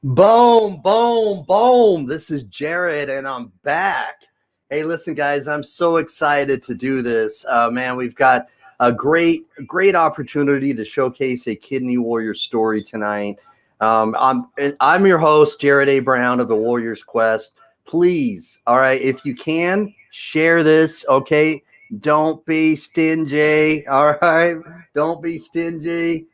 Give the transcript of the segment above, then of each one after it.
Boom, boom, boom. This is Jared, and I'm back. Hey, listen, guys, I'm so excited to do this. Man, we've got a great opportunity to showcase a kidney warrior story tonight. I'm your host, Jared A. Brown of the Warriors Quest. Please, all right, if you can, share this, okay? Don't be stingy, all right? Don't be stingy.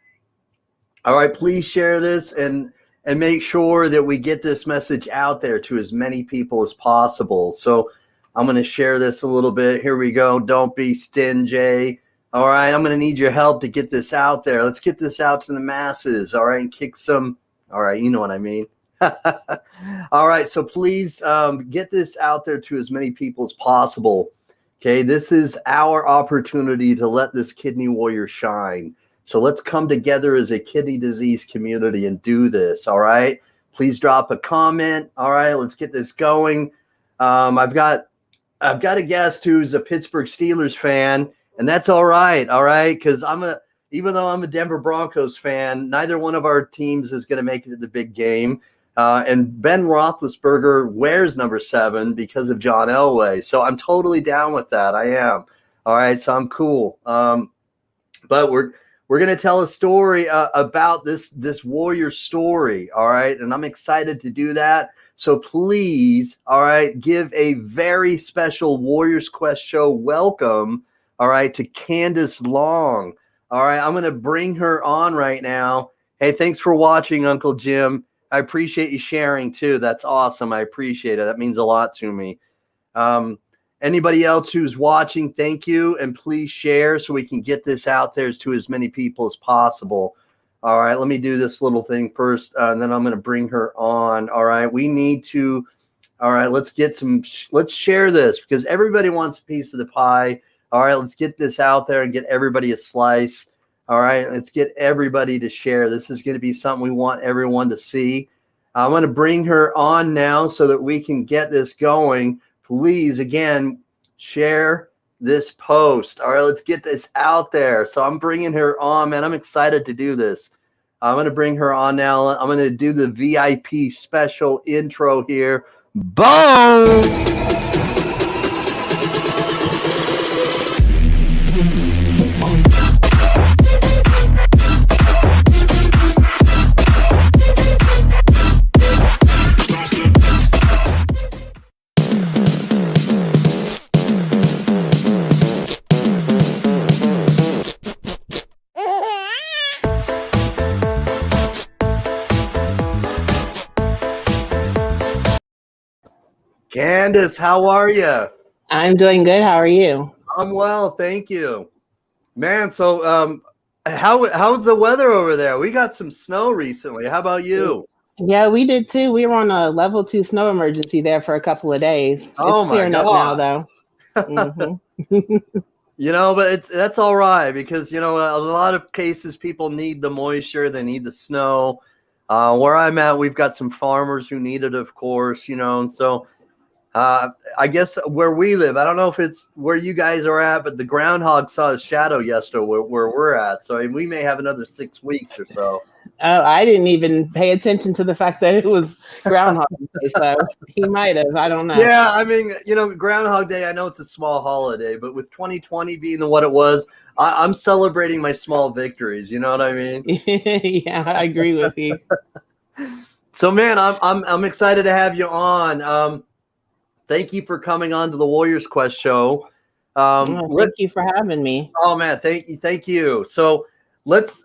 All right, please share this and make sure that we get this message out there to as many people as possible. So I'm going to share this a little bit. Here we go. Don't be stingy. All right, I'm going to need your help to get this out there. Let's get this out to the masses. All right, and kick some. All right, you know what I mean. All right, so please get this out there to as many people as possible. Okay, this is our opportunity to let this kidney warrior shine. So let's come together as a kidney disease community and do this, all right? Please drop a comment, all right? Let's get this going. I've got a guest who's a Pittsburgh Steelers fan, and that's all right, because even though I'm a Denver Broncos fan, neither one of our teams is going to make it to the big game. And Ben Roethlisberger wears number 7 because of John Elway. So I'm totally down with that. I am. All right, so I'm cool. But we're going to tell a story about this warrior story, all right? And I'm excited to do that. So please, all right, give a very special Warriors Quest show welcome, all right, to Candace Long. All right, I'm going to bring her on right now. Hey, thanks for watching, Uncle Jim. I appreciate you sharing, too. That's awesome. I appreciate it. That means a lot to me. Anybody else who's watching, thank you, and please share so we can get this out there to as many people as possible. All right, let me do this little thing first, and then I'm going to bring her on. All right, we need to, all right, let's share this because everybody wants a piece of the pie. All right, let's get this out there and get everybody a slice. All right, let's get everybody to share. This is going to be something we want everyone to see. I'm going to bring her on now so that we can get this going. Please, again, share this post. All right, let's get this out there. So I'm bringing her on, man. I'm excited to do this. I'm going to bring her on now. I'm going to do the VIP special intro here. Boom! Candace, how are you? I'm doing good. How are you? I'm well, thank you. Man, so how's the weather over there? We got some snow recently. How about you? Yeah, we did too. We were on a level 2 snow emergency there for a couple of days. Oh it's clearing my up now, gosh. though. But that's all right because a lot of cases people need the moisture, they need the snow. Where I'm at, we've got some farmers who need it, of course, and so I guess where we live, I don't know if it's where you guys are at, but the groundhog saw his shadow yesterday where we're at. So we may have another 6 weeks or so. Oh, I didn't even pay attention to the fact that it was Groundhog Day, so he might have. I don't know. Yeah, I mean, Groundhog Day, I know it's a small holiday, but with 2020 being what it was, I'm celebrating my small victories. You know what I mean? Yeah, I agree with you. So, man, I'm excited to have you on. Thank you for coming on to the Warriors Quest show. Thank you for having me. Oh man, thank you. So let's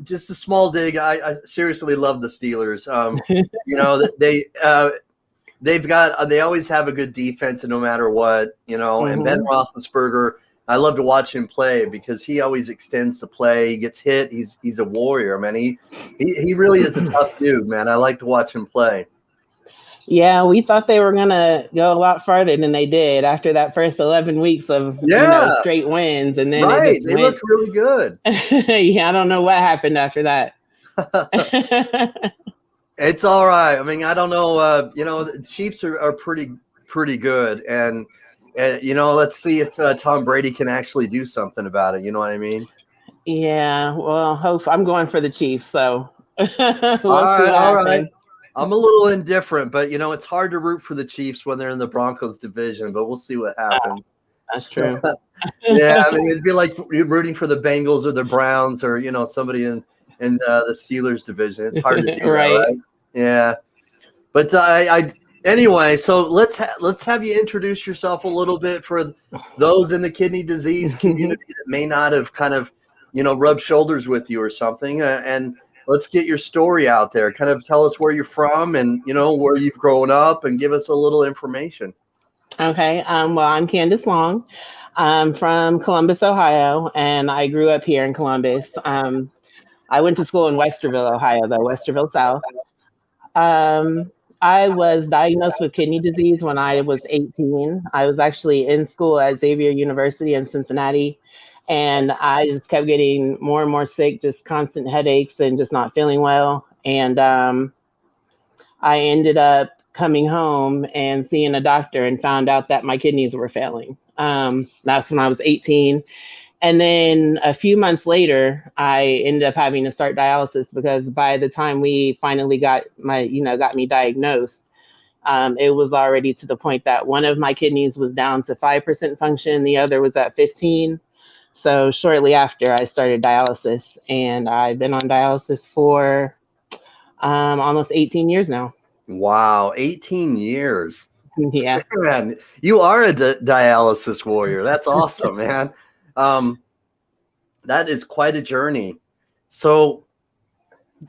just a small dig. I seriously love the Steelers. They always have a good defense, and no matter what, and Ben Roethlisberger, I love to watch him play because he always extends the play. He gets hit. He's a warrior, man. He really is a tough dude, man. I like to watch him play. Yeah, we thought they were going to go a lot farther than they did after that first 11 weeks of straight wins. And then they looked really good. Yeah, I don't know what happened after that. It's all right. I mean, I don't know. The Chiefs are pretty good. And, let's see if Tom Brady can actually do something about it. You know what I mean? Yeah, well, I'm going for the Chiefs, so We'll see what All right. happens. I'm a little indifferent, but it's hard to root for the Chiefs when they're in the Broncos division, but we'll see what happens. That's true. Yeah, I mean, it'd be like rooting for the Bengals or the Browns or somebody in the Steelers division. It's hard to do that, Right. right? Yeah, but anyway. So let's have you introduce yourself a little bit for those in the kidney disease community that may not have kind of rubbed shoulders with you or something, and let's get your story out there. Kind of tell us where you're from and where you've grown up, and give us a little information. Okay. Well, I'm Candace Long. I'm from Columbus, Ohio, and I grew up here in Columbus. I went to school in Westerville, Ohio, though, Westerville South. Um, I was diagnosed with kidney disease when I was 18. I was actually in school at Xavier University in Cincinnati, and I just kept getting more and more sick, just constant headaches and just not feeling well. And I ended up coming home and seeing a doctor and found out that my kidneys were failing. That's when I was 18. And then a few months later, I ended up having to start dialysis because by the time we finally got me diagnosed, it was already to the point that one of my kidneys was down to 5% function, the other was at 15. So shortly after, I started dialysis, and I've been on dialysis for almost 18 years now. Wow, 18 years. Yeah. Man, you are a dialysis warrior. That's awesome, man. That is quite a journey. So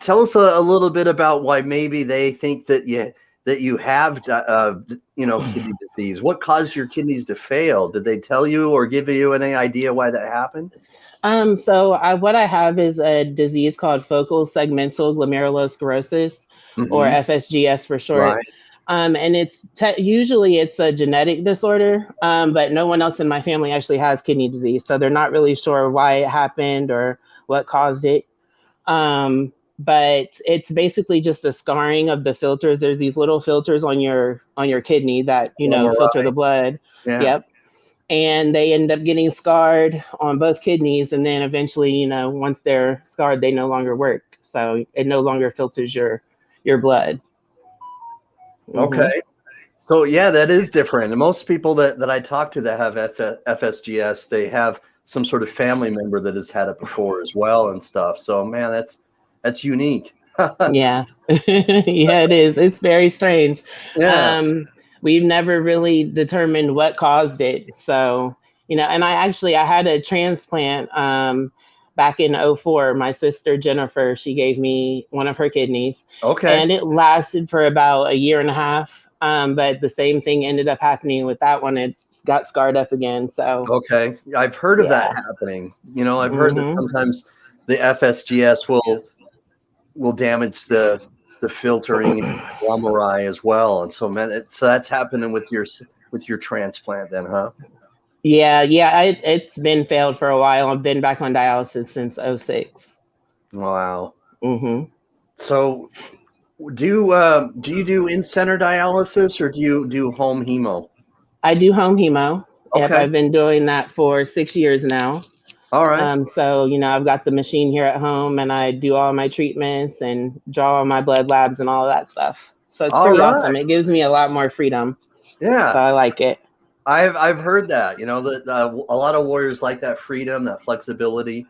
tell us a little bit about why maybe they think that you have kidney disease. What caused your kidneys to fail? Did they tell you or give you any idea why that happened? What I have is a disease called focal segmental glomerulosclerosis, or Mm-hmm. FSGS for short. Right. And usually it's a genetic disorder, but no one else in my family actually has kidney disease, so they're not really sure why it happened or what caused it. But it's basically just the scarring of the filters. There's these little filters on your kidney that filter the blood. Yeah. Yep. And they end up getting scarred on both kidneys, and then eventually, once they're scarred, they no longer work, so it no longer filters your blood. Okay. So yeah, that is different. And most people that I talk to that have FSGS, they have some sort of family member that has had it before as well and stuff. So man, that's unique. Yeah. Yeah, it is. It's very strange. Yeah. We've never really determined what caused it. So, and I had a transplant back in 04. My sister Jennifer, she gave me one of her kidneys. Okay. And it lasted for about a year and a half. But the same thing ended up happening with that one. It got scarred up again. So, Okay. I've heard of that yeah. happening. I've heard that sometimes the FSGS will damage the filtering and glomeruli as well. And so man, so that's happening with your transplant then, huh? Yeah, it's been failed for a while. I've been back on dialysis since 06. Wow. Mm-hmm. So do you do in-center dialysis or do you do home hemo? I do home hemo. Yep, Okay. I've been doing that for 6 years now. All right. So, I've got the machine here at home, and I do all my treatments and draw all my blood labs and all of that stuff. So it's All pretty right. awesome. It gives me a lot more freedom. Yeah. So I like it. I've heard that, that a lot of warriors like that freedom, that flexibility,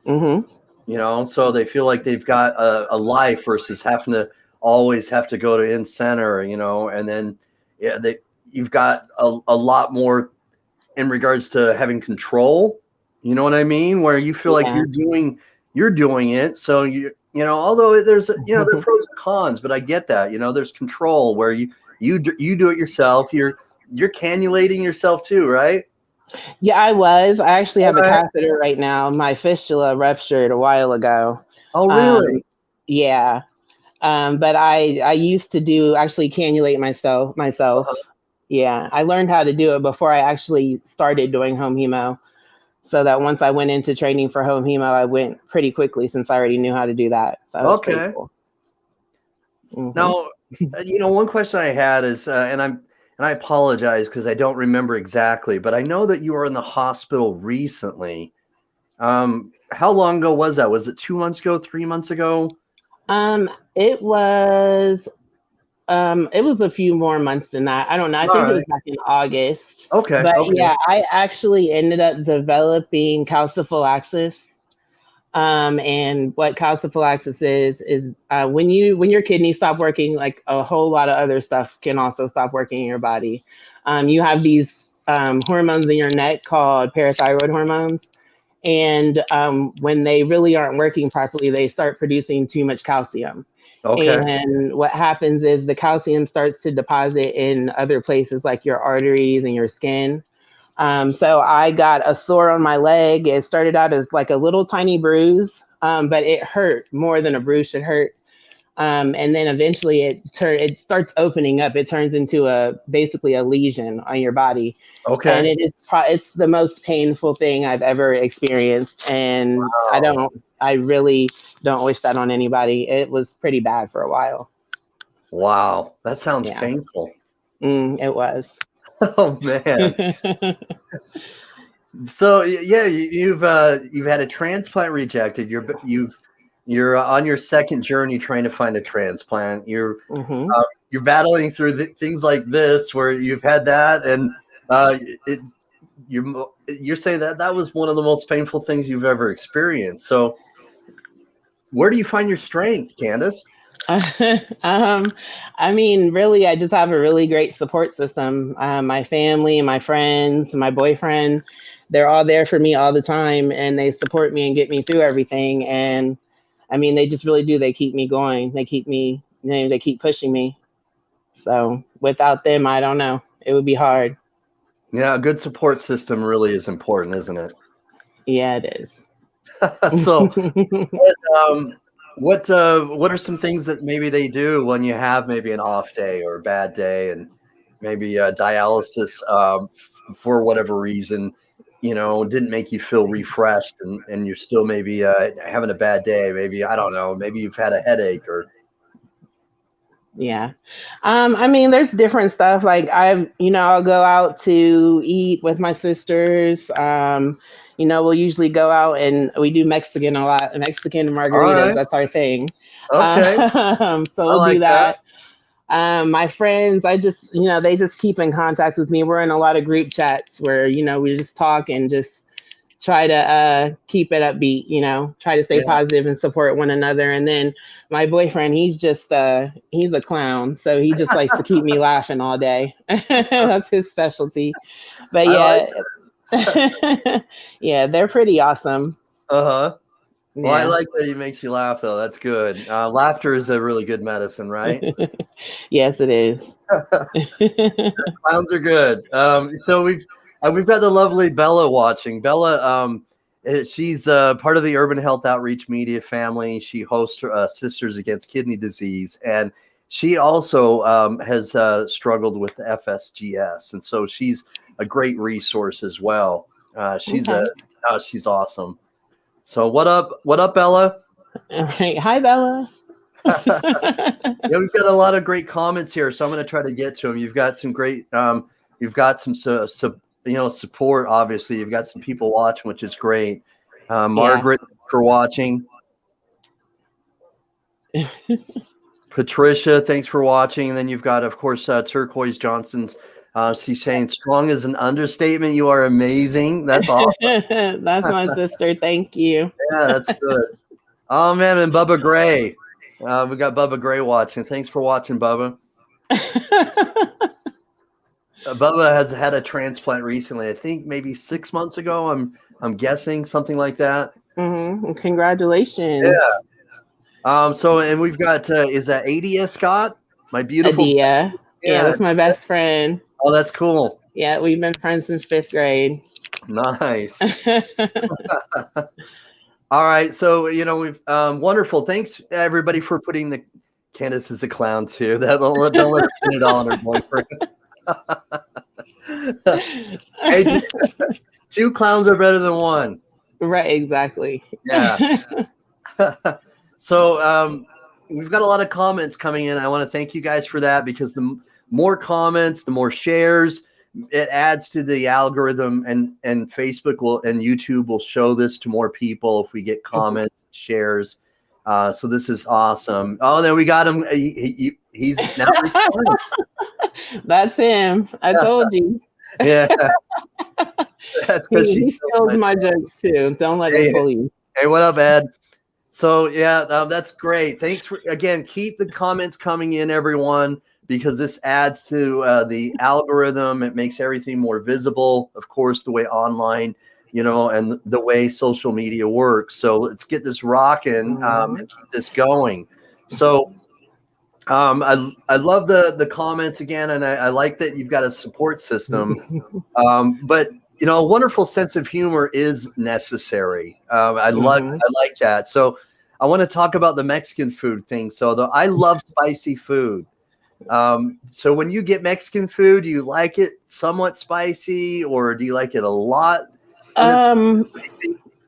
Mm-hmm. so they feel like they've got a life versus having to always have to go to in-center, and then you've got a lot more in regards to having control, you know what I mean? Where you feel like Yeah. you're doing it. So although there's there are pros and cons, but I get that, there's control where you do it yourself. You're cannulating yourself too, right? Yeah, I actually have a Right. catheter right now. My fistula ruptured a while ago. Oh, Um, really? yeah. But I used to actually cannulate myself. Uh-huh. Yeah, I learned how to do it before I actually started doing home hemo. So that once I went into training for home hemo, I went pretty quickly since I already knew how to do that. So it was pretty Okay. cool. Mm-hmm. Now, one question I had is, and I apologize because I don't remember exactly, but I know that you were in the hospital recently. How long ago was that? Was it 2 months ago, 3 months ago? It was a few more months than that. I don't know. I All think it was right. back in August. Okay. But Okay. yeah, I actually ended up developing calciphylaxis. And what calciphylaxis is when your kidneys stop working, like a whole lot of other stuff can also stop working in your body. You have these hormones in your neck called parathyroid hormones, and when they really aren't working properly, they start producing too much calcium. Okay. And what happens is the calcium starts to deposit in other places like your arteries and your skin. So I got a sore on my leg. It started out as like a little tiny bruise, but it hurt more than a bruise should hurt. And then eventually it starts opening up. It turns into basically a lesion on your body, and Okay. it's the most painful thing I've ever experienced. And Oh, I really don't wish that on anybody. It was pretty bad for a while. wow. That sounds Yeah, painful. it was. Oh man. So yeah, you've had a transplant rejected. You're on your second journey trying to find a transplant. Hmm. You're battling through things like this where you've had that, and it you're saying that that was one of the most painful things you've ever experienced. So where do you find your strength, Candace? um, I mean, really, I just have a really great support system. My family, my friends, my boyfriend, they're all there for me all the time, and they support me and get me through everything. And I mean, they just really do. They keep me going. They keep pushing me. So without them, I don't know. It would be hard. Yeah, a good support system really is important, isn't it? Yeah, it is. So what what are some things that maybe they do when you have maybe an off day or a bad day, and maybe dialysis for whatever reason, didn't make you feel refreshed, and you're still maybe having a bad day. Maybe, I don't know, maybe you've had a headache or Yeah. I mean, there's different stuff. Like I'll go out to eat with my sisters. We'll usually go out and we do Mexican a lot, Mexican all margaritas. right, That's our thing. okay, So I we'll do like that. that. My friends, they just keep in contact with me. We're in a lot of group chats where, we just talk and just try to keep it upbeat, try to stay Yeah. positive and support one another. And then my boyfriend, he's a clown, so he just likes to keep me laughing all day. That's his specialty. But I like yeah, yeah, they're pretty awesome. uh-huh. Well, I Yeah. like that he makes you laugh, though. That's good. Laughter is a really good medicine, right? Yes, it is. Clowns are good. So we've got the lovely Bella watching. Bella, she's part of the Urban Health Outreach Media family. She hosts Sisters Against Kidney Disease, and she also has struggled with FSGS, and so she's a great resource as well. Okay. She's awesome. So what up, Bella? All right. Hi, Bella. Yeah, we've got a lot of great comments here, so I'm going to try to get to them. You've got some great, you've got some, support. Obviously, you've got some people watching, which is great. Yeah. Margaret for watching. Patricia, thanks for watching. And then you've got, of course, Turquoise Johnson's. She's saying, "Strong is an understatement. You are amazing." That's awesome. That's my sister. Thank you. Yeah, that's good. Oh man, and Bubba Gray. We got Bubba Gray watching. Thanks for watching, Bubba. Bubba has had a transplant recently. I think maybe 6 months ago. I'm guessing something like that. Congratulations, Yeah. So and we've got is that Adia Scott? My beautiful. Adia. Yeah, Yeah. that's my best friend. Oh, that's cool. Yeah, we've been friends since fifth grade. Nice. All right. So we've wonderful. Thanks everybody for putting the Candace is a clown too. Don't let her pin it all on her boyfriend. Hey, two clowns are better than one. Right, exactly. Yeah. So we've got a lot of comments coming in. I want to thank you guys for that, because the more comments, the more shares, it adds to the algorithm, and Facebook will and YouTube will show this to more people if we get comments, shares. So this is awesome. Oh, then we got him. He's now recording. That's him. I told you. Yeah, that's because He steals my jokes too. Don't let him fool you. Hey, what up, Ed? So yeah, that's great. Thanks for, again, keep the comments coming in, everyone, because this adds to the algorithm. It makes everything more visible, of course, the way online, and the way social media works. So let's get this rocking and keep this going. So I love the comments again, and I like that you've got a support system. But a wonderful sense of humor is necessary. I like that. So I want to talk about the Mexican food thing. So I love spicy food. So when you get Mexican food, do you like it somewhat spicy, or do you like it a lot?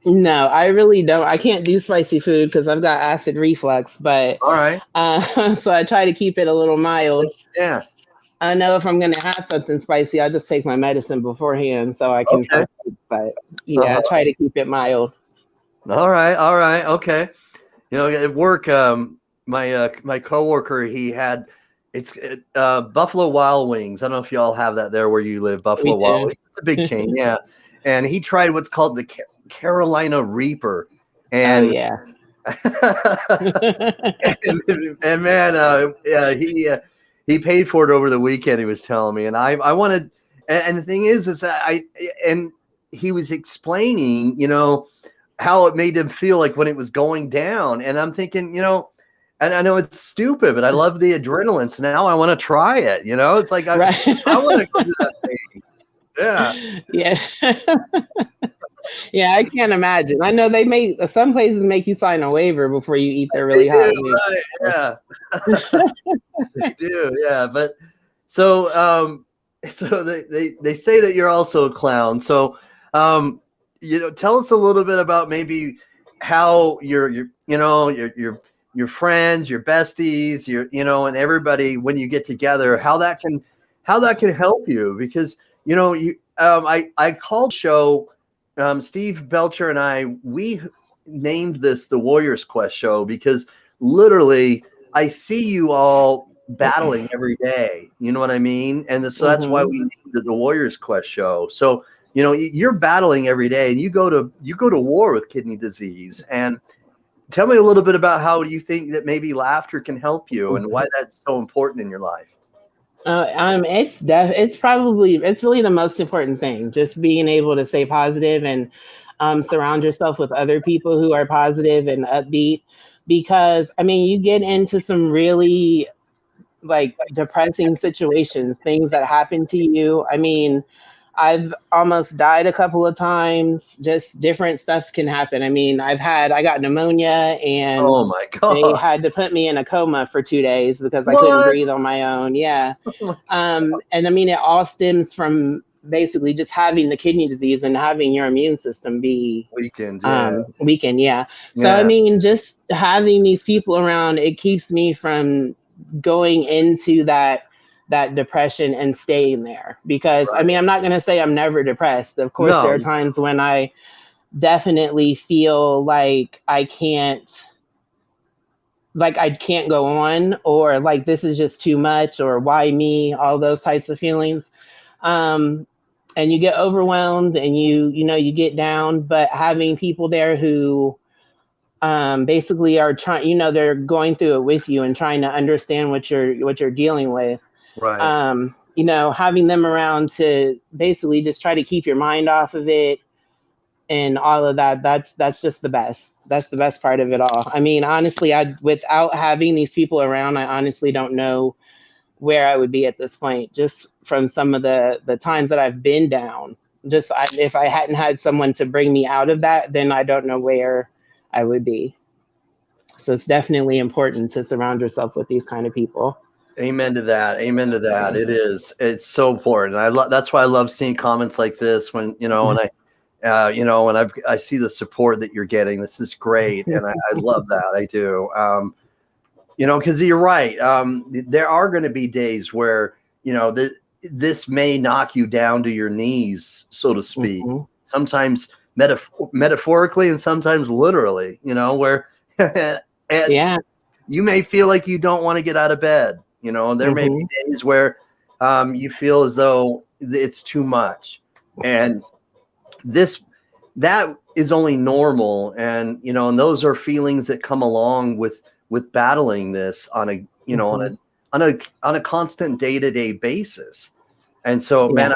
No, I really don't. I can't do spicy food because I've got acid reflux. But all right, so I try to keep it a little mild. Yeah. I know if I'm going to have something spicy, I'll just take my medicine beforehand so I can. Okay. But yeah, I try to keep it mild. All right, okay. At work, my coworker, he had Buffalo Wild Wings. I don't know if y'all have that there where you live. Buffalo Wild Wings. It's a big chain, yeah. And he tried what's called the Carolina Reaper, and and man, he paid for it over the weekend. He was telling me, and I wanted, and the thing is and he was explaining, how it made him feel like when it was going down, and I'm thinking, and I know it's stupid, but I love the adrenaline, so now I want to try it. It's like I want to go to that thing. Yeah. Yeah, I can't imagine. I know some places make you sign a waiver before you eat their really hot meat. Right, yeah. They do, yeah. But so they say that you're also a clown. So tell us a little bit about maybe how your friends, your besties, and everybody, when you get together, how that can help you, because I called show. Steve Belcher and we named this the Warriors Quest show because literally I see you all battling every day. You know what I mean? And so that's why we named it the Warriors Quest show. So, you're battling every day, and you go to war with kidney disease. And tell me a little bit about how you think that maybe laughter can help you and why that's so important in your life. It's really the most important thing, just being able to stay positive and surround yourself with other people who are positive and upbeat, because you get into some really depressing situations, things that happen to you. I've almost died a couple of times. Just different stuff can happen. I got pneumonia, and oh my God, they had to put me in a coma for 2 days because I couldn't breathe on my own. Yeah. And it all stems from basically just having the kidney disease and having your immune system be weakened. Yeah. So, just having these people around, it keeps me from going into that depression and staying there, because I'm not going to say I'm never depressed. Of course, there are times when I definitely feel like I can't go on, or like this is just too much, or why me, all those types of feelings. And you get overwhelmed, and you get down, but having people there who basically are trying, they're going through it with you and trying to understand what you're dealing with. Right. Having them around to basically just try to keep your mind off of it and all of that, that's just the best. That's the best part of it all. Honestly, without having these people around, I honestly don't know where I would be at this point, just from some of the times that I've been down. If I hadn't had someone to bring me out of that, then I don't know where I would be. So it's definitely important to surround yourself with these kind of people. Amen to that. Amen to that. It is. It's so important. That's why I love seeing comments like this when, when when I see the support that you're getting. This is great. And I love that. I do. Because you're right. There are going to be days where, this may knock you down to your knees, so to speak. Sometimes metaphorically and sometimes literally, where And Yeah. you may feel like you don't want to get out of bed. You know, there may be days where you feel as though it's too much. And that is only normal. And, you know, and those are feelings that come along with battling this on a, you know, on a constant day-to-day basis. And so, man,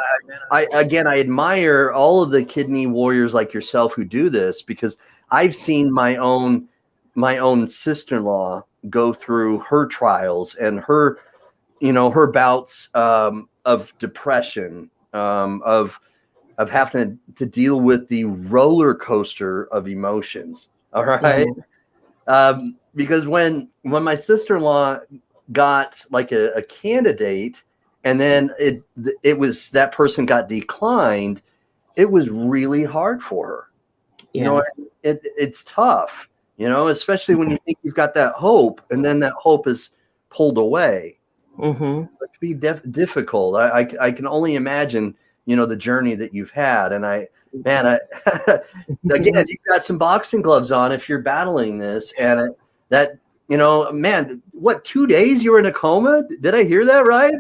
I again, I admire all of the kidney warriors like yourself who do this, because I've seen my own sister-in-law go through her trials and her, you know, her bouts of depression, of having to deal with the roller coaster of emotions. All right. Because when my sister-in-law got like a candidate, and then it was that person got declined, it was really hard for her. You know, it's tough, you know, especially when you think you've got that hope and then that hope is pulled away. It can be difficult. I can only imagine, you know, the journey that you've had. And again, you've got some boxing gloves on if you're battling this. And that, you know, man, what, 2 days you were in a coma? Did I hear that right?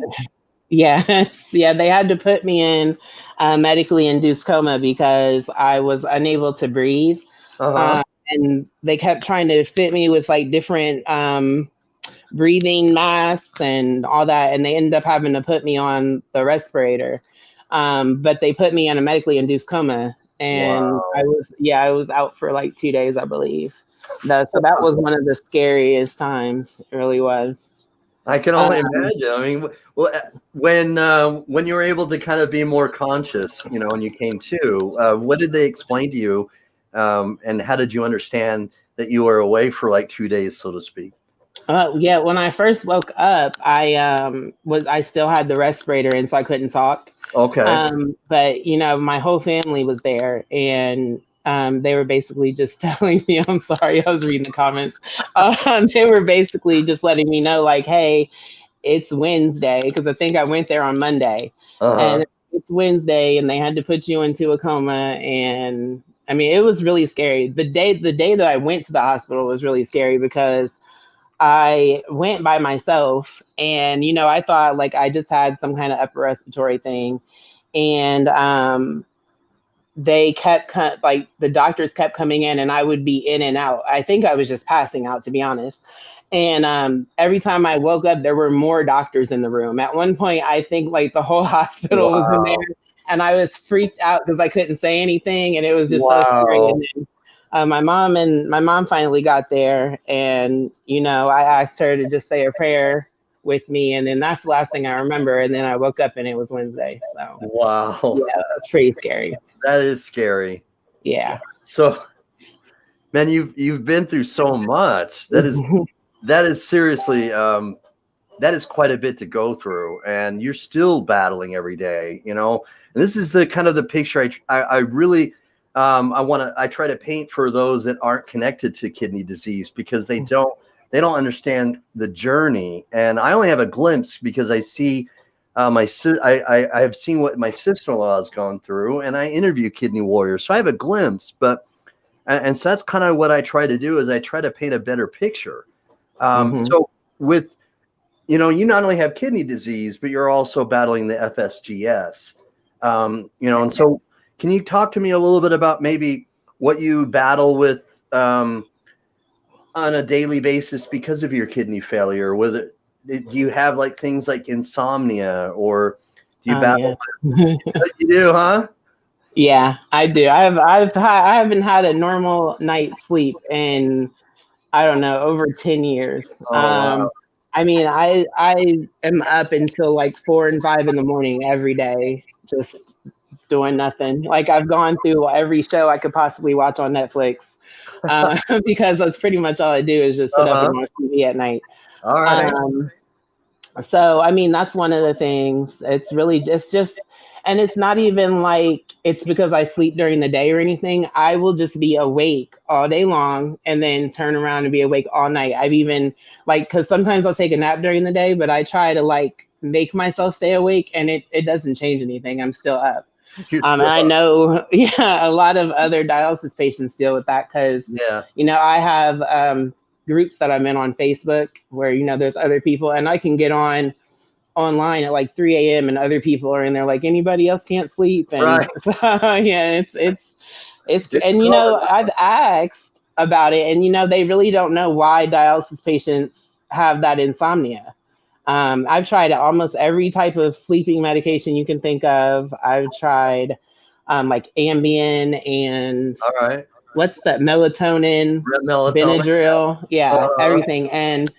Yes. Yeah, they had to put me in medically induced coma because I was unable to breathe. And they kept trying to fit me with like different breathing masks and all that. And they ended up having to put me on the respirator. But they put me in a medically induced coma. And I was out for like 2 days, I believe. So that was one of the scariest times. It really was. I can only imagine. I mean, well, when you were able to kind of be more conscious, you know, when you came to, what did they explain to you, and how did you understand that you were away for like 2 days, so to speak? Yeah, when I first woke up, I still had the respirator in, so I couldn't talk. Okay. But you know, my whole family was there, and they were basically just telling me, I'm sorry, I was reading the comments. They were basically just letting me know, like, hey, it's Wednesday, because I think I went there on Monday, and it's Wednesday, and they had to put you into a coma. And I mean, it was really scary. The day that I went to the hospital was really scary because I went by myself, and you know, I thought like I just had some kind of upper respiratory thing. And they kept like the doctors kept coming in, and I would be in and out. I think I was just passing out, to be honest. And every time I woke up, there were more doctors in the room. At one point, I think like the whole hospital was in there, and I was freaked out because I couldn't say anything, and it was just so scary. And then my mom finally got there, and you know, I asked her to just say a prayer with me, and then that's the last thing I remember. And then I woke up, and it was Wednesday. So yeah, that's pretty scary. That is scary. Yeah. So, man, you've been through so much. That is seriously, that is quite a bit to go through, and you're still battling every day, you know. And this is the kind of the picture I really I try to paint for those that aren't connected to kidney disease, because they don't understand the journey. And I only have a glimpse because I see I have seen what my sister-in-law has gone through, and I interview kidney warriors, so I have a glimpse. But and so that's kind of what I try to do, is I try to paint a better picture. So with, you know, you not only have kidney disease, but you're also battling the FSGS. You know, and so can you talk to me a little bit about maybe what you battle with on a daily basis because of your kidney failure? Whether do you have like things like insomnia, or do you battle? Yeah. You do, huh? Yeah, I do. I haven't had a normal night's sleep in, I don't know, over 10 years. Oh, wow. I mean, I am up until like 4 and 5 in the morning every day, just doing nothing. Like I've gone through every show I could possibly watch on Netflix, because that's pretty much all I do is just sit up and watch TV at night. All right. So, I mean, that's one of the things. It's just, and it's not even like it's because I sleep during the day or anything. I will just be awake all day long and then turn around and be awake all night. I've even like, because sometimes I'll take a nap during the day, but I try to like make myself stay awake, and it doesn't change anything. I'm still up. And I know, yeah, a lot of other dialysis patients deal with that because, you know, I have groups that I'm in on Facebook where, there's other people, and I can get online at like 3 a.m. and other people are in there like, anybody else can't sleep. And Right. so, yeah, it's, It's and, growing. I've asked about it, and, they really don't know why dialysis patients have that insomnia. I've tried almost every type of sleeping medication you can think of. I've tried like Ambien and All right. what's that, melatonin, Melatonin. Benadryl, yeah, Uh, everything. And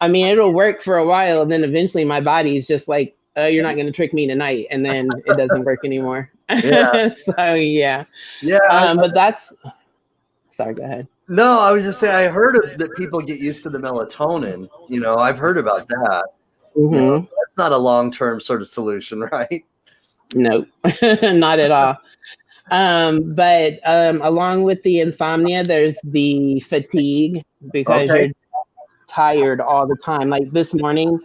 I mean, it'll work for a while, and then eventually my body's just like, you're not going to trick me tonight, and then it doesn't work anymore. yeah. So yeah, Yeah. but that's sorry. Go ahead. No, I was just saying, I heard that people get used to the melatonin. I've heard about that. Mm-hmm. That's not a long-term sort of solution, right? Nope, not at all. But along with the insomnia, there's the fatigue because Okay. you're tired all the time. Like this morning,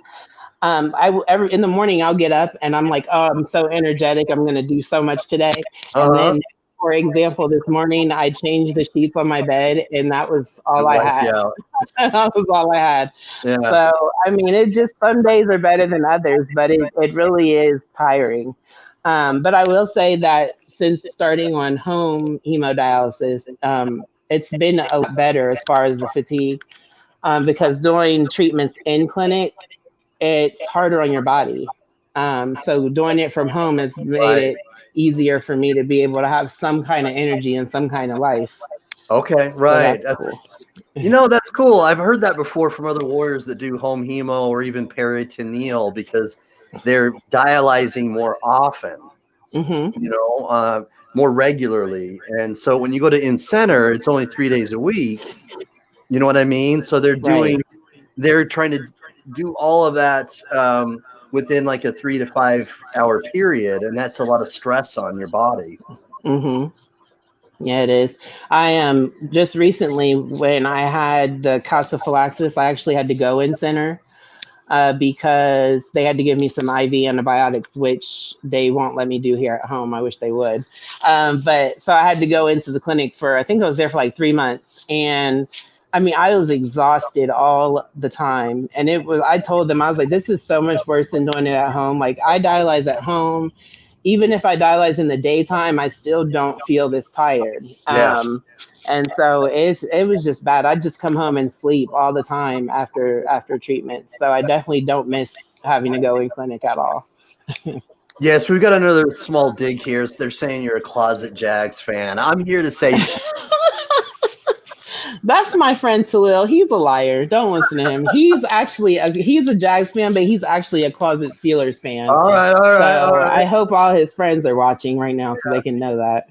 in the morning I'll get up and I'm like, oh, I'm so energetic. I'm going to do so much today. And Uh-huh. then, for example, this morning I changed the sheets on my bed, and that was all I Like, had. yeah. That was all I had. Yeah. So, I mean, it just, some days are better than others, but it really is tiring. But I will say that since starting on home hemodialysis, it's been better as far as the fatigue, because doing treatments in clinic, it's harder on your body. So doing it from home has made Right. it easier for me to be able to have some kind of energy and some kind of life. Okay. So Right. that's cool. That's cool. I've heard that before from other warriors that do home hemo or even peritoneal because they're dialyzing more often, Mm-hmm. more regularly. And so when you go to in-center, it's only 3 days a week. You know what I mean? So Right. they're trying to do all of that within like a 3 to 5 hour period. And that's a lot of stress on your body. Mm-hmm. Yeah, it is. I just recently, when I had the calciphylaxis, I actually had to go in center because they had to give me some IV antibiotics, which they won't let me do here at home. I wish they would. But so I had to go into the clinic for, I think I was there for like 3 months. And I mean, I was exhausted all the time. And I told them, I was like, this is so much worse than doing it at home. Like, I dialyze at home. Even if I dialyze in the daytime, I still don't feel this tired. Yeah. And so it was just bad. I'd just come home and sleep all the time after treatment. So I definitely don't miss having to go in clinic at all. Yes, we've got another small dig here. So they're saying you're a closet Jags fan. I'm here to say That's my friend Talil. He's a liar. Don't listen to him. He's a Jags fan, but he's actually a closet Steelers fan. all right, all right, all So right. I hope all his friends are watching right now so they can know that.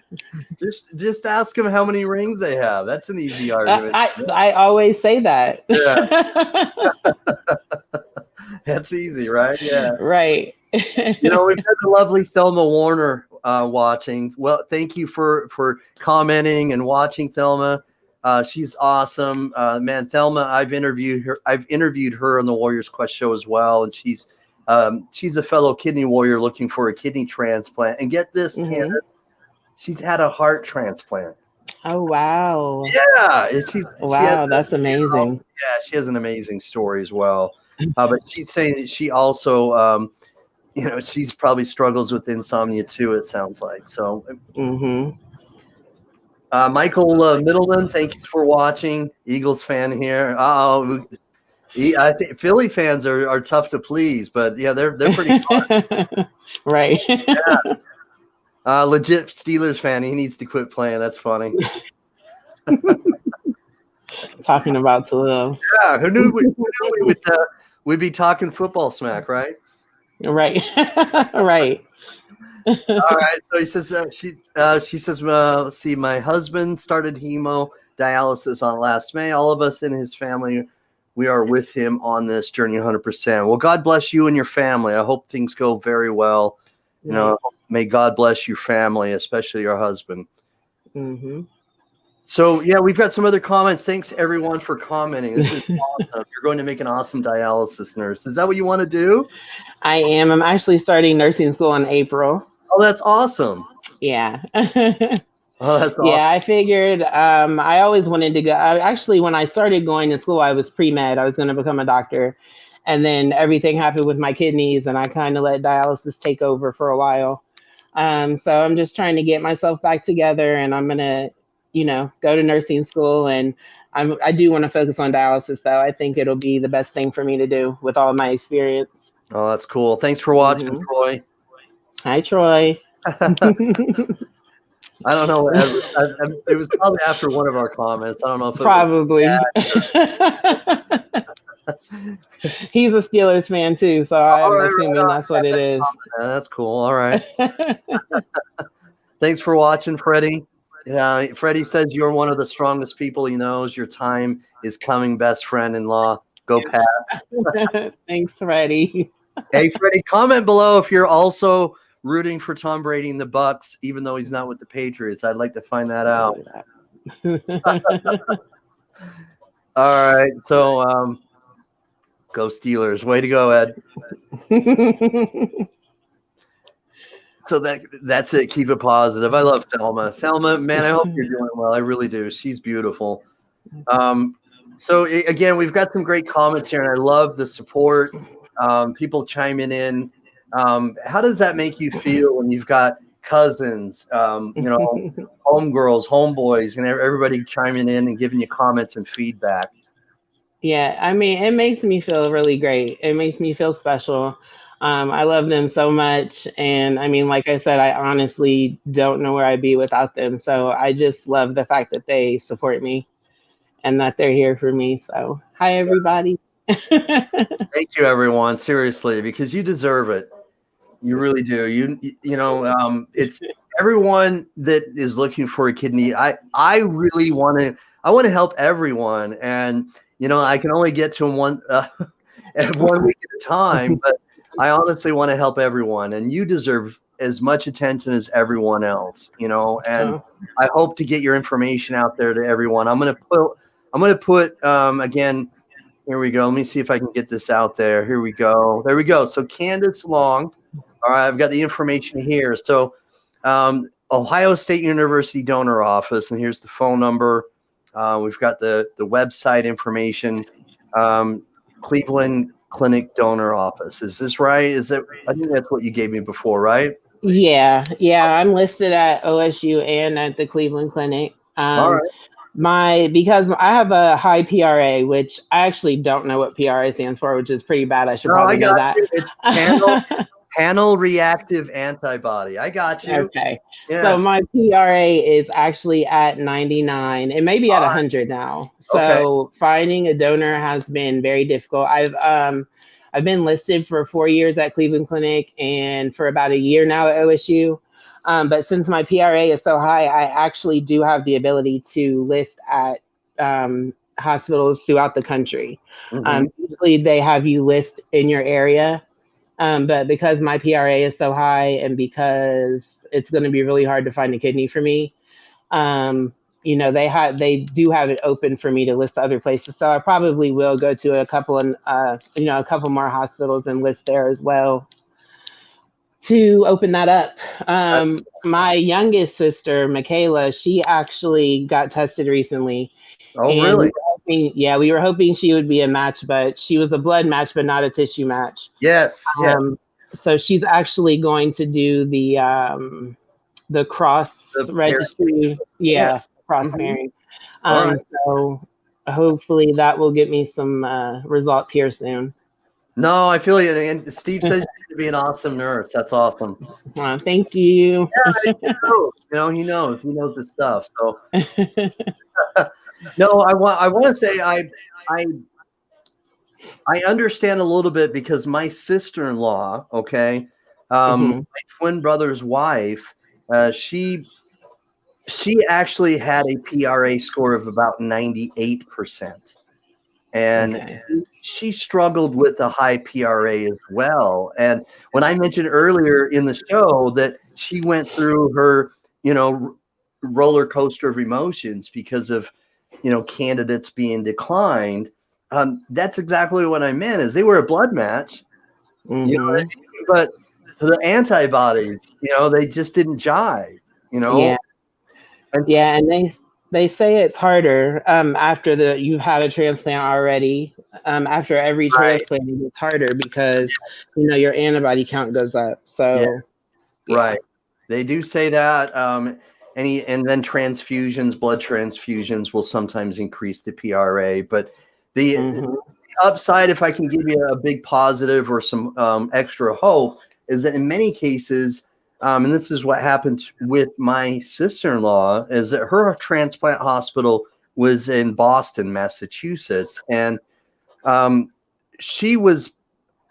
Just ask them how many rings they have. That's an easy argument. I always say that. Yeah, that's easy, right? Yeah. Right. We've got the lovely Thelma Warner watching. Well, thank you for commenting and watching, Thelma. She's awesome, man. Thelma, I've interviewed her on the Warriors Quest show as well, and she's a fellow kidney warrior looking for a kidney transplant. And get this, Mm-hmm. Candace, she's had a heart transplant. Oh wow! Yeah, That's amazing. Yeah, she has an amazing story as well. But she's saying that she also, she's probably struggles with insomnia too. It sounds like so. Mm-hmm. Michael Middleton, thanks for watching. Eagles fan here. I think Philly fans are tough to please, but yeah, they're pretty fun. Right. Yeah. Legit Steelers fan. He needs to quit playing. That's funny. Talking about Talil. Yeah, who knew we'd be talking football smack, right? Right. Right. All right. So he says she says, let's see, my husband started hemodialysis on last May. All of us in his family, we are with him on this journey 100%. Well, God bless you and your family. I hope things go very well. May God bless your family, especially your husband. Mm-hmm. So, yeah, we've got some other comments. Thanks, everyone, for commenting. This is awesome. You're going to make an awesome dialysis nurse. Is that what you want to do? I am. I'm actually starting nursing school in April. Oh, that's awesome. Yeah. Oh, that's awesome. Yeah, I figured I always wanted to go. Actually, when I started going to school, I was pre-med. I was going to become a doctor. And then everything happened with my kidneys, and I kind of let dialysis take over for a while. So I'm just trying to get myself back together, and I'm going to, go to nursing school. And I do want to focus on dialysis, though. I think it'll be the best thing for me to do with all of my experience. Oh, that's cool. Thanks for watching, Troy. Hi, Troy. I don't know. It was probably after one of our comments. I don't know if it was. Probably. He's a Steelers fan too, so I'm assuming that's what it is. That's cool. All right. Thanks for watching, Freddie. Freddie says you're one of the strongest people he knows. Your time is coming, best friend-in-law. Go Pats. Thanks, Freddie. Hey, Freddie, comment below if you're also rooting for Tom Brady and the Bucks, even though he's not with the Patriots. I'd like to find that out. All right, so go Steelers. Way to go, Ed. So that's it. Keep it positive. I love Thelma. Thelma, man, I hope you're doing well. I really do. She's beautiful. So again, we've got some great comments here, and I love the support. People chiming in. How does that make you feel when you've got cousins, homegirls, homeboys, and everybody chiming in and giving you comments and feedback? Yeah, I mean, it makes me feel really great. It makes me feel special. I love them so much. And I mean, like I said, I honestly don't know where I'd be without them. So I just love the fact that they support me and that they're here for me. So hi, everybody. Thank you, everyone. Seriously, because you deserve it. You really do. It's everyone that is looking for a kidney. I really want to help everyone, and I can only get to them one week at a time, but I honestly want to help everyone, and you deserve as much attention as everyone else, and I hope to get your information out there to everyone. I'm going to put again, here we go. Let me see if I can get this out there. Here we go. There we go. So Candace Long. All right, I've got the information here. So Ohio State University donor office, and here's the phone number. We've got the website information. Cleveland Clinic donor office. Is this right? I think that's what you gave me before, right? Yeah. I'm listed at OSU and at the Cleveland Clinic. All right. Because I have a high PRA, which I actually don't know what PRA stands for, which is pretty bad. I should probably know that. It's panel reactive antibody. I got you. Okay. Yeah. So my PRA is actually at 99. It may be at 100 now. So finding a donor has been very difficult. I've been listed for 4 years at Cleveland Clinic and for about a year now at OSU. But since my PRA is so high, I actually do have the ability to list at hospitals throughout the country. Usually they have you list in your area. But because my PRA is so high and because it's going to be really hard to find a kidney for me, they do have it open for me to list other places. So I probably will go to a couple more hospitals and list there as well to open that up. My youngest sister, Michaela, she actually got tested recently. Oh, really? We were hoping she would be a match, but she was a blood match, but not a tissue match. Yes. So she's actually going to do the cross registry. Cross pairing. So hopefully that will get me some results here soon. No, I feel you. And Steve says you're going to be an awesome nurse. That's awesome. Thank you. Yeah, he knows. He knows his stuff. So no, I want to say I understand a little bit because my sister-in-law, my twin brother's wife, she actually had a PRA score of about 98%. And she struggled with a high PRA as well. And when I mentioned earlier in the show that she went through her, roller coaster of emotions because of, candidates being declined, that's exactly what I meant is they were a blood match, but the antibodies, they just didn't jive, And Yeah, and they say it's harder after you've had a transplant already. After every right, transplant, it gets harder because your antibody count goes up. yeah, So yeah. right. They do say that. And then transfusions, blood transfusions will sometimes increase the PRA. But the Hmm. upside, if I can give you a big positive or some extra hope, is that in many cases, and this is what happened with my sister-in-law, is that her transplant hospital was in Boston, Massachusetts, and um, she was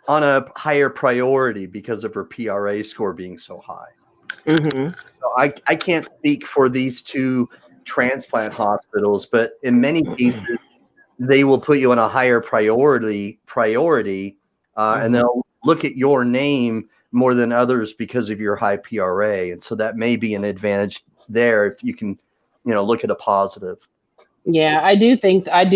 on a higher priority because of her PRA score being so high. Hmm. So I can't speak for these two transplant hospitals, but in many cases, they will put you on a higher priority, and Hmm. they'll look at your name more than others because of your high PRA. And so that may be an advantage there if you can, look at a positive. Yeah, I do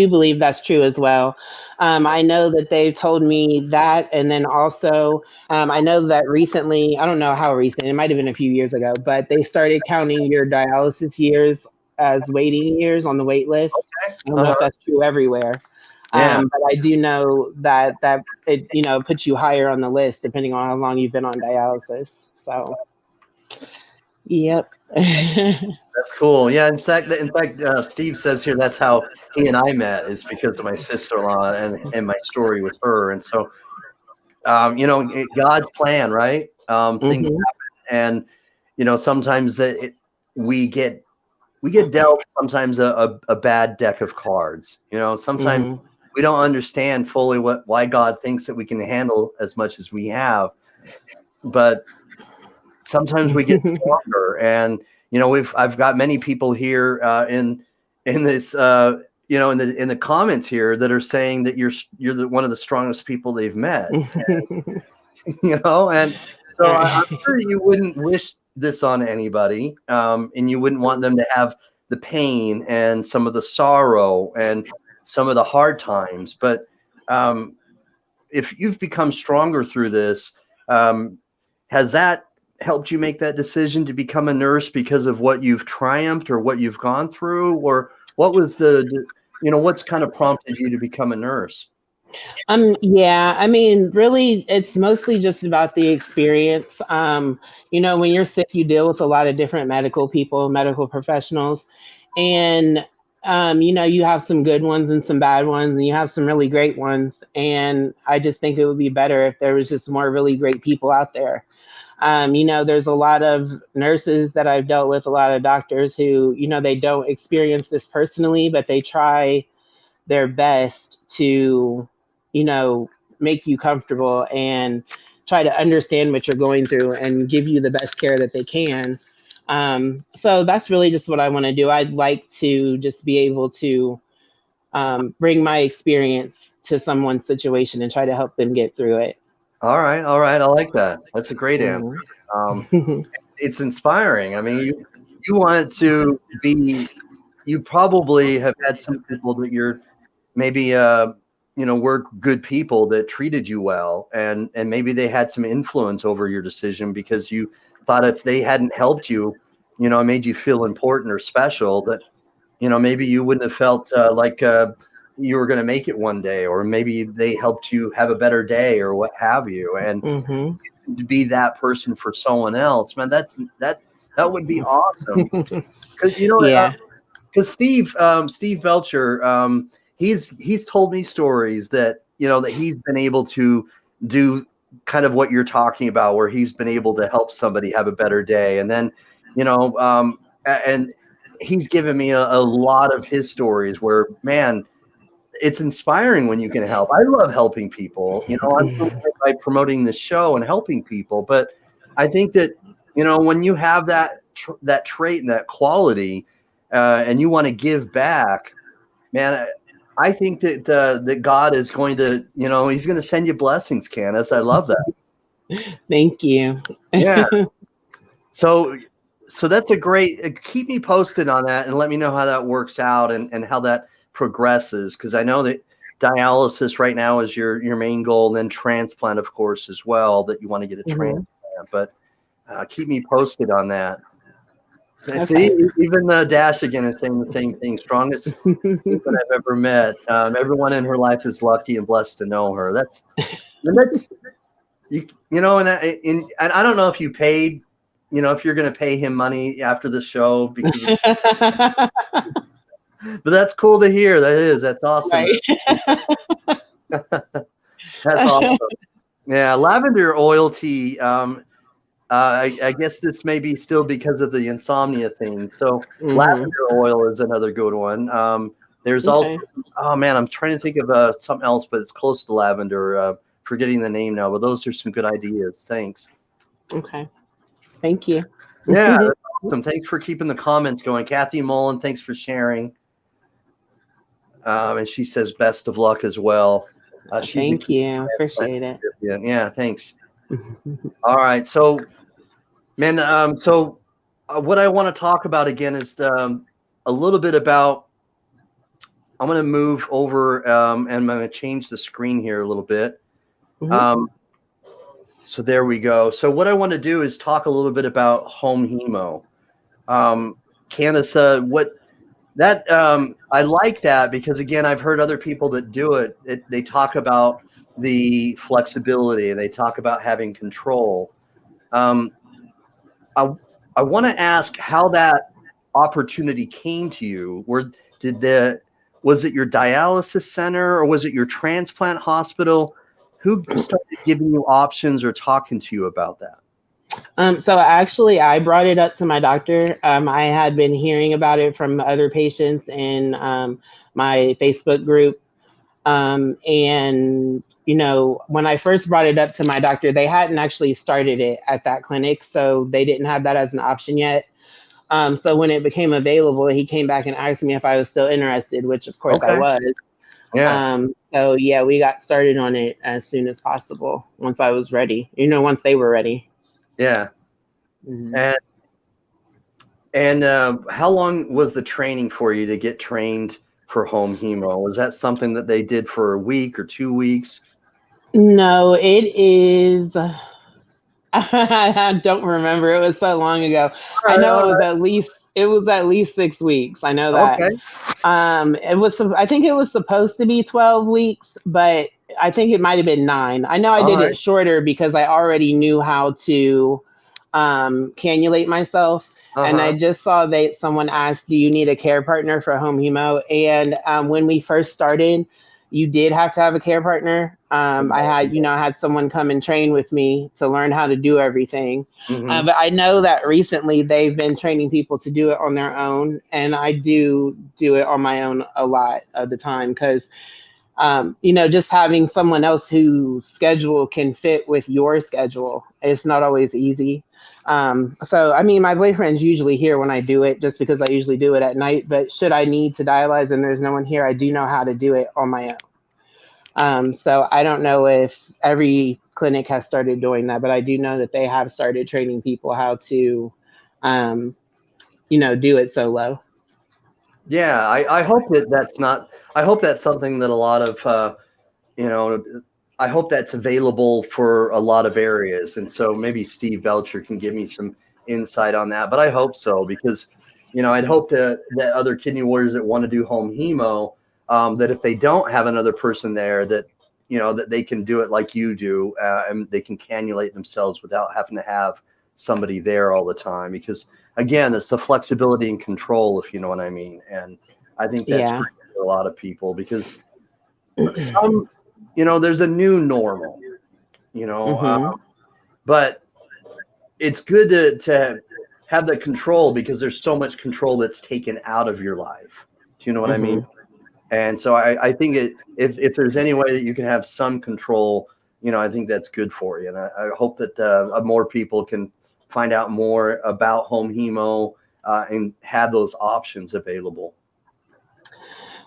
believe that's true as well. I know that they've told me that, and then also I know that recently, I don't know how recent, it might have been a few years ago, but they started counting your dialysis years as waiting years on the wait list. I don't know if Uh-huh. that's true everywhere, Yeah. but I do know that it puts you higher on the list depending on how long you've been on dialysis. So, yep. That's cool. Yeah, in fact, Steve says here that's how he and I met is because of my sister-in-law and my story with her. And so, God's plan, right? Things Hmm. happen, and sometimes we get we get dealt sometimes a bad deck of cards. Sometimes Hmm. we don't understand fully why God thinks that we can handle as much as we have, but sometimes we get stronger. And I've got many people here in this in the comments here that are saying that you're one of the strongest people they've met. And so I'm sure you wouldn't wish this on anybody, and you wouldn't want them to have the pain and some of the sorrow and some of the hard times. But um, if you've become stronger through this, um, has that helped you make that decision to become a nurse because of what you've triumphed or what you've gone through, or what was what's kind of prompted you to become a nurse? Yeah, I mean, really, it's mostly just about the experience. When you're sick, you deal with a lot of different medical people, medical professionals, and you have some good ones and some bad ones, and you have some really great ones. And I just think it would be better if there was just more really great people out there. There's a lot of nurses that I've dealt with, a lot of doctors who, they don't experience this personally, but they try their best to, you know, make you comfortable and try to understand what you're going through and give you the best care that they can. So that's really just what I want to do. I'd like to just be able to bring my experience to someone's situation and try to help them get through it. All right, all right. I like that. That's a great answer. Mhm. Um, it's inspiring. I mean, you want to be. You probably have had some people that you're maybe were good people that treated you well, and maybe they had some influence over your decision because you thought if they hadn't helped you, made you feel important or special, that maybe you wouldn't have felt like you were going to make it one day, or maybe they helped you have a better day or what have you. And Mhm. to be that person for someone else, man, that would be awesome. Because Yeah. because Steve Belcher, he's told me stories that that he's been able to do kind of what you're talking about, where he's been able to help somebody have a better day. And then and he's given me a lot of his stories where, man, it's inspiring when you can help. I love helping people. I'm doing it by promoting the show and helping people. But I think that when you have that trait and that quality, and you want to give back, man, I think that God is going to, He's going to send you blessings, Candace. I love that. Thank you. Yeah. So that's a great. Keep me posted on that and let me know how that works out and how that progresses, because I know that dialysis right now is your main goal, and then transplant, of course, as well. That you want to get a Mhm. transplant, but keep me posted on that. See, Okay. even Dash again is saying the same thing. Strongest human I've ever met. Everyone in her life is lucky and blessed to know her. That's you know, and I don't know if you paid, you know, if you're going to pay him money after the show because, but that's cool to hear. That's awesome. Right. That's awesome. Yeah, lavender oil tea. I guess this may be still because of the insomnia thing. So lavender oil is another good one. There's also, Okay. oh man, I'm trying to think of something else, but it's close to lavender. Forgetting the name now, but those are some good ideas. Thanks. Okay. Thank you. Yeah, that's awesome. Thanks for keeping the comments going. Kathy Mullen, thanks for sharing. And she says best of luck as well. She's Thank you. Appreciate it. yeah, thanks. All right, so man, what I want to talk about again is a little bit about. I'm going to move over and I'm going to change the screen here a little bit. So there we go. So what I want to do is talk a little bit about home hemo. Candace, I like that because again, I've heard other people that do it. They talk about the flexibility and they talk about having control. I want to ask how that opportunity came to you. Was it your dialysis center or was it your transplant hospital? Who started giving you options or talking to you about that? So actually, I brought it up to my doctor. I had been hearing about it from other patients in my Facebook group. And, you know, when I first brought it up to my doctor, they hadn't actually started it at that clinic. So they didn't have that as an option yet. So when it became available, he came back and asked me if I was still interested, which of course I was. Yeah. So yeah, we got started on it as soon as possible once I was ready, you know, once they were ready. Yeah. And how long was the training for you to get trained for home hemo? Was that something that they did for a week or 2 weeks? No, it is. I don't remember. It was so long ago. I know it was at least 6 weeks. I know that. Okay. I think it was supposed to be 12 weeks, but I think it might have been 9. I know I did it shorter because I already knew how to cannulate myself. And I just saw that someone asked, do you need a care partner for home hemo? And when we first started, you did have to have a care partner. I had someone come and train with me to learn how to do everything. But I know that recently they've been training people to do it on their own. And I do it on my own a lot of the time because, just having someone else whose schedule can fit with your schedule, it's not always easy. So, I mean, my boyfriend's usually here when I do it just because I usually do it at night. But should I need to dialyze and there's no one here, I do know how to do it on my own. So I don't know if every clinic has started doing that, but I do know that they have started training people how to, do it solo. Yeah, I hope I hope that's something that a lot of, I hope that's available for a lot of areas. And so maybe Steve Belcher can give me some insight on that, but I hope so because, I'd hope that other kidney warriors that want to do home hemo, that if they don't have another person there that, that they can do it like you do and they can cannulate themselves without having to have somebody there all the time. Because again, it's the flexibility and control, if you know what I mean. And I think that's great for a lot of people because there's a new normal, but it's good to have the control because there's so much control that's taken out of your life. Do you know what I mean? And so I think if there's any way that you can have some control, I think that's good for you. And I hope that more people can find out more about home hemo and have those options available.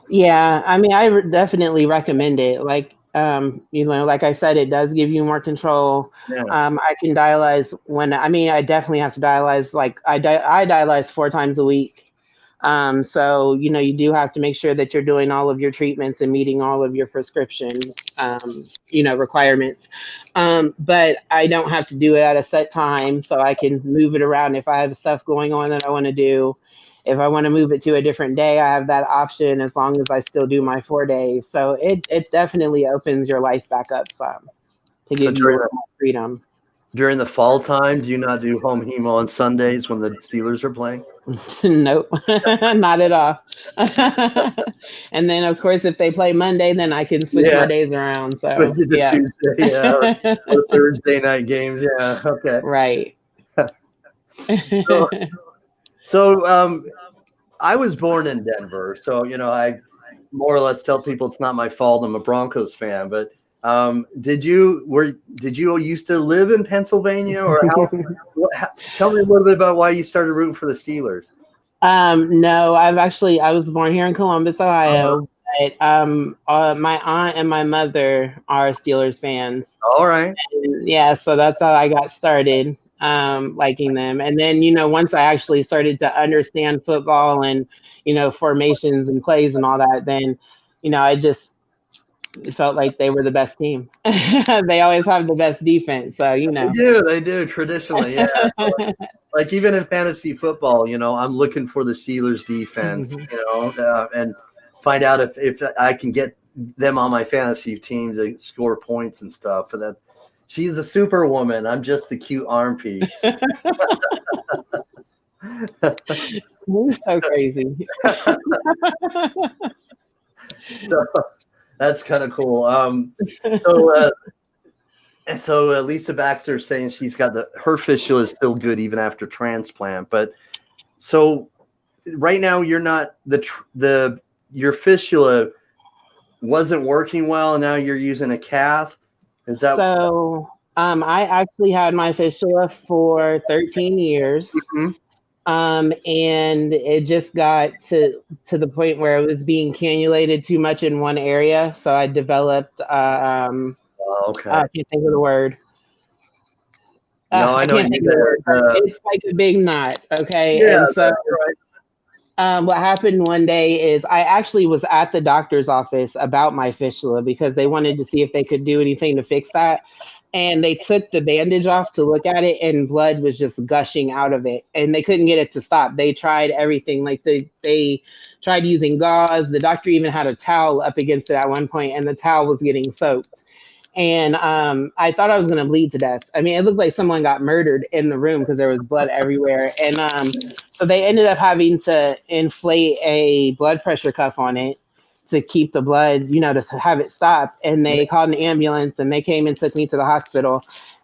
Yeah, I mean, I definitely recommend it. Like, like I said, it does give you more control. Yeah. I can dialyze I definitely have to dialyze. Like I dialyze 4 times a week. So, you do have to make sure that you're doing all of your treatments and meeting all of your prescription, requirements. But I don't have to do it at a set time, so I can move it around if I have stuff going on that I want to do. If I want to move it to a different day, I have that option as long as I still do my 4 days. So it definitely opens your life back up some to So give you a little more freedom. during the fall time, do you not do home hemo on Sundays when the Steelers are playing? Nope, not at all. And then, of course, if they play Monday, then I can switch my days around. Switch So, it to yeah. Tuesday, or Thursday night games. Yeah, okay. Right. So, I was born in Denver, so I more or less tell people it's not my fault. I'm a Broncos fan, but did you used to live in Pennsylvania, or tell me a little bit about why you started rooting for the Steelers? No, I was born here in Columbus, Ohio, but my aunt and my mother are Steelers fans. All right. And yeah, so that's how I got started liking them. And then, once I actually started to understand football and, formations and plays and all that, then, I just felt like they were the best team. They always have the best defense, so They do traditionally, yeah. So, like even in fantasy football, I'm looking for the Steelers defense, and find out if I can get them on my fantasy team to score points and stuff. And that she's a superwoman. I'm just the cute arm piece. You're so crazy. So that's kind of cool. So Lisa Baxter is saying she's got her fistula is still good even after transplant. But so right now you're not your fistula wasn't working well, and now you're using a cath. Is that so? I actually had my fistula for 13 years. Mhm. And it just got to the point where it was being cannulated too much in one area. So I developed, Okay. I can't think of the word. No, I know can't think of the word. It's like a big knot. Okay. Yeah, And so right. what happened one day is I actually was at the doctor's office about my fistula because they wanted to see if they could do anything to fix that. And they took the bandage off to look at it, and blood was just gushing out of it, and they couldn't get it to stop. They tried everything. Like they tried using gauze. The doctor even had a towel up against it at one point, and the towel was getting soaked. And I thought I was going to bleed to death. I mean, it looked like someone got murdered in the room because there was blood everywhere. And so they ended up having to inflate a blood pressure cuff on it to keep the blood, to have it stop. And they called an ambulance, and they came and took me to the hospital.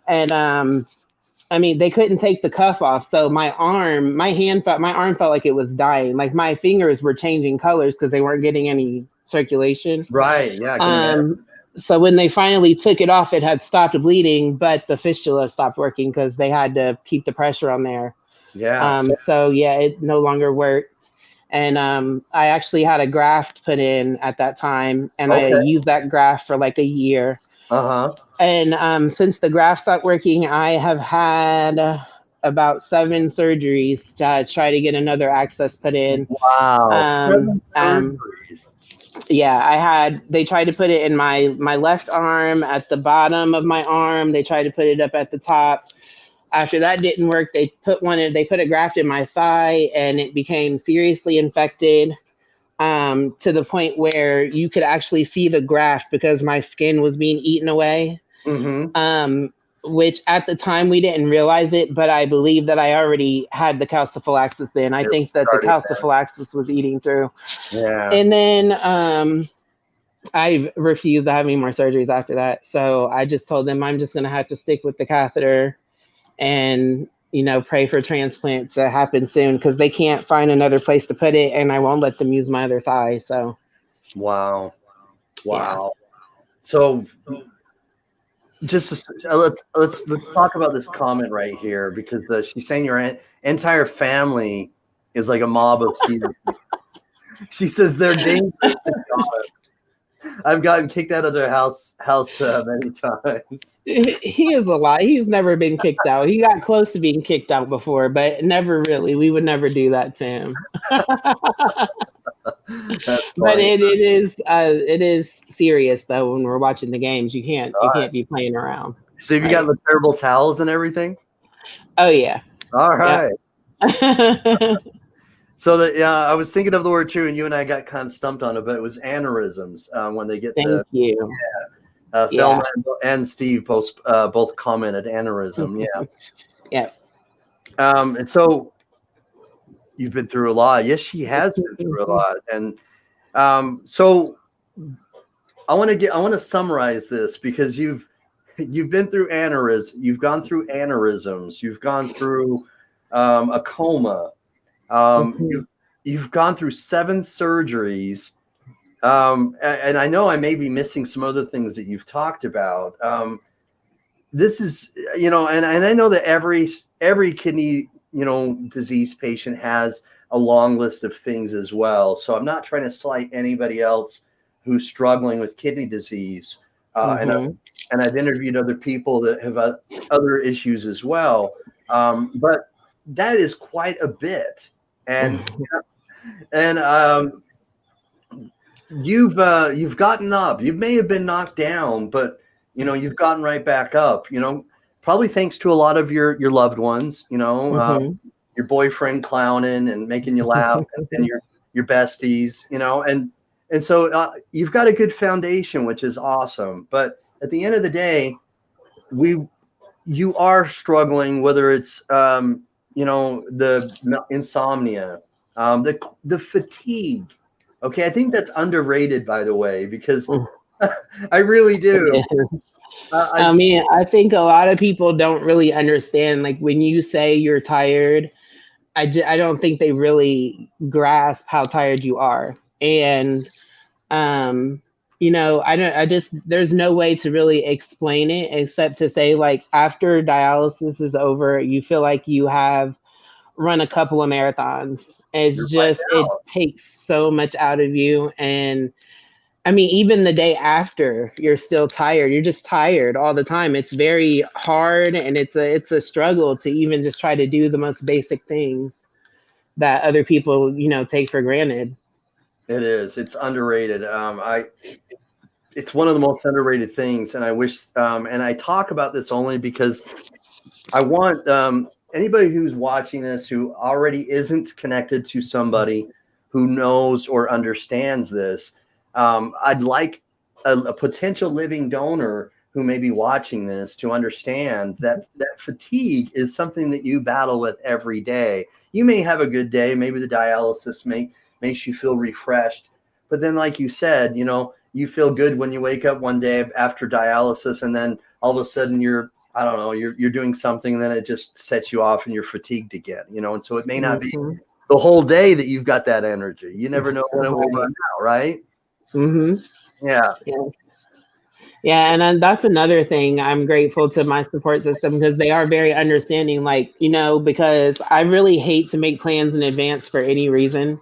And I mean, they couldn't take the cuff off. So my arm felt like it was dying. Like my fingers were changing colors because they weren't getting any circulation. Right. Yeah. I can imagine. So when they finally took it off, it had stopped bleeding, but the fistula stopped working because they had to keep the pressure on there. Yeah. So yeah, it no longer worked. And I actually had a graft put in at that time, and I used that graft for like a year. And since the graft stopped working, I have had about 7 surgeries to try to get another access put in. Wow. 7 surgeries. Yeah, they tried to put it in my left arm at the bottom of my arm. They tried to put it up at the top. After that didn't work, they put a graft in my thigh, and it became seriously infected to the point where you could actually see the graft because my skin was being eaten away. Which at the time we didn't realize it, but I believe that I already had the calciphylaxis then. I think that the calciphylaxis was eating through. Yeah. And then I refused to have any more surgeries after that. So I just told them I'm just going to have to stick with the catheter and, pray for transplant to happen soon because they can't find another place to put it, and I won't let them use my other thigh. So. Wow. Yeah. So just let's talk about this comment right here because she's saying your entire family is like a mob of Steelers. She says they're dangerous to be honest. I've gotten kicked out of their house many times. He is a lot. He's never been kicked out. He got close to being kicked out before, but never really. We would never do that to him. That's But funny. it is serious though when we're watching the games. You can't be playing around. So have you got Right. the terrible towels and everything? Oh yeah. All Yep. right. So that I was thinking of the word too, and you and I got kind of stumped on it, but it was aneurysms when they get Thank the you. Thelma Yeah. and Steve both commented aneurysm. Yeah. Yeah. And so you've been through a lot. Yes, she has been through a lot, and so I want to summarize this because you've been through aneurysm, you've gone through aneurysms, you've gone through a coma, Mhm. you've gone through 7 surgeries, and I know I may be missing some other things that you've talked about. This is, and I know that every kidney, disease patient has a long list of things as well. So I'm not trying to slight anybody else who's struggling with kidney disease. Mhm. And I've interviewed other people that have other issues as well. But that is quite a bit. And, and you've gotten up. You may have been knocked down, but you've gotten right back up. Probably thanks to a lot of your loved ones. Mhm. Your boyfriend clowning and making you laugh, and your besties. And so you've got a good foundation, which is awesome. But at the end of the day, you are struggling, whether it's the insomnia, the fatigue. Okay, I think that's underrated, by the way, because I really do. I mean, I think a lot of people don't really understand. Like when you say you're tired, I don't think they really grasp how tired you are. And um, I just there's no way to really explain it except to say like after dialysis is over, you feel like you have run a couple of marathons. You're It's just it takes so much out of you. And I mean, even the day after, you're still tired. You're just tired all the time. It's very hard, and it's a struggle to even just try to do the most basic things that other people, take for granted. It is. It's underrated. It's one of the most underrated things, and I wish. And I talk about this only because I want anybody who's watching this who already isn't connected to somebody who knows or understands this. I'd like a potential living donor who may be watching this to understand that fatigue is something that you battle with every day. You may have a good day, maybe the dialysis makes you feel refreshed, but then, like you said, you feel good when you wake up one day after dialysis, and then all of a sudden I don't know, you're doing something, and then it just sets you off and you're fatigued again, and so it may not be Hmm. the whole day that you've got that energy. You never know when it will Right. run out, right? Hmm. Yeah. Yeah. Yeah, and then that's another thing. I'm grateful to my support system because they are very understanding. Like, because I really hate to make plans in advance for any reason,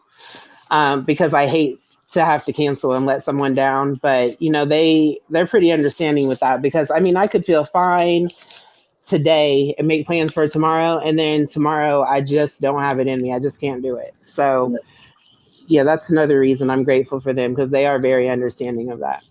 because I hate to have to cancel and let someone down. But they're pretty understanding with that because I mean I could feel fine today and make plans for tomorrow, and then tomorrow I just don't have it in me. I just can't do it. So yeah, that's another reason I'm grateful for them because they are very understanding of that.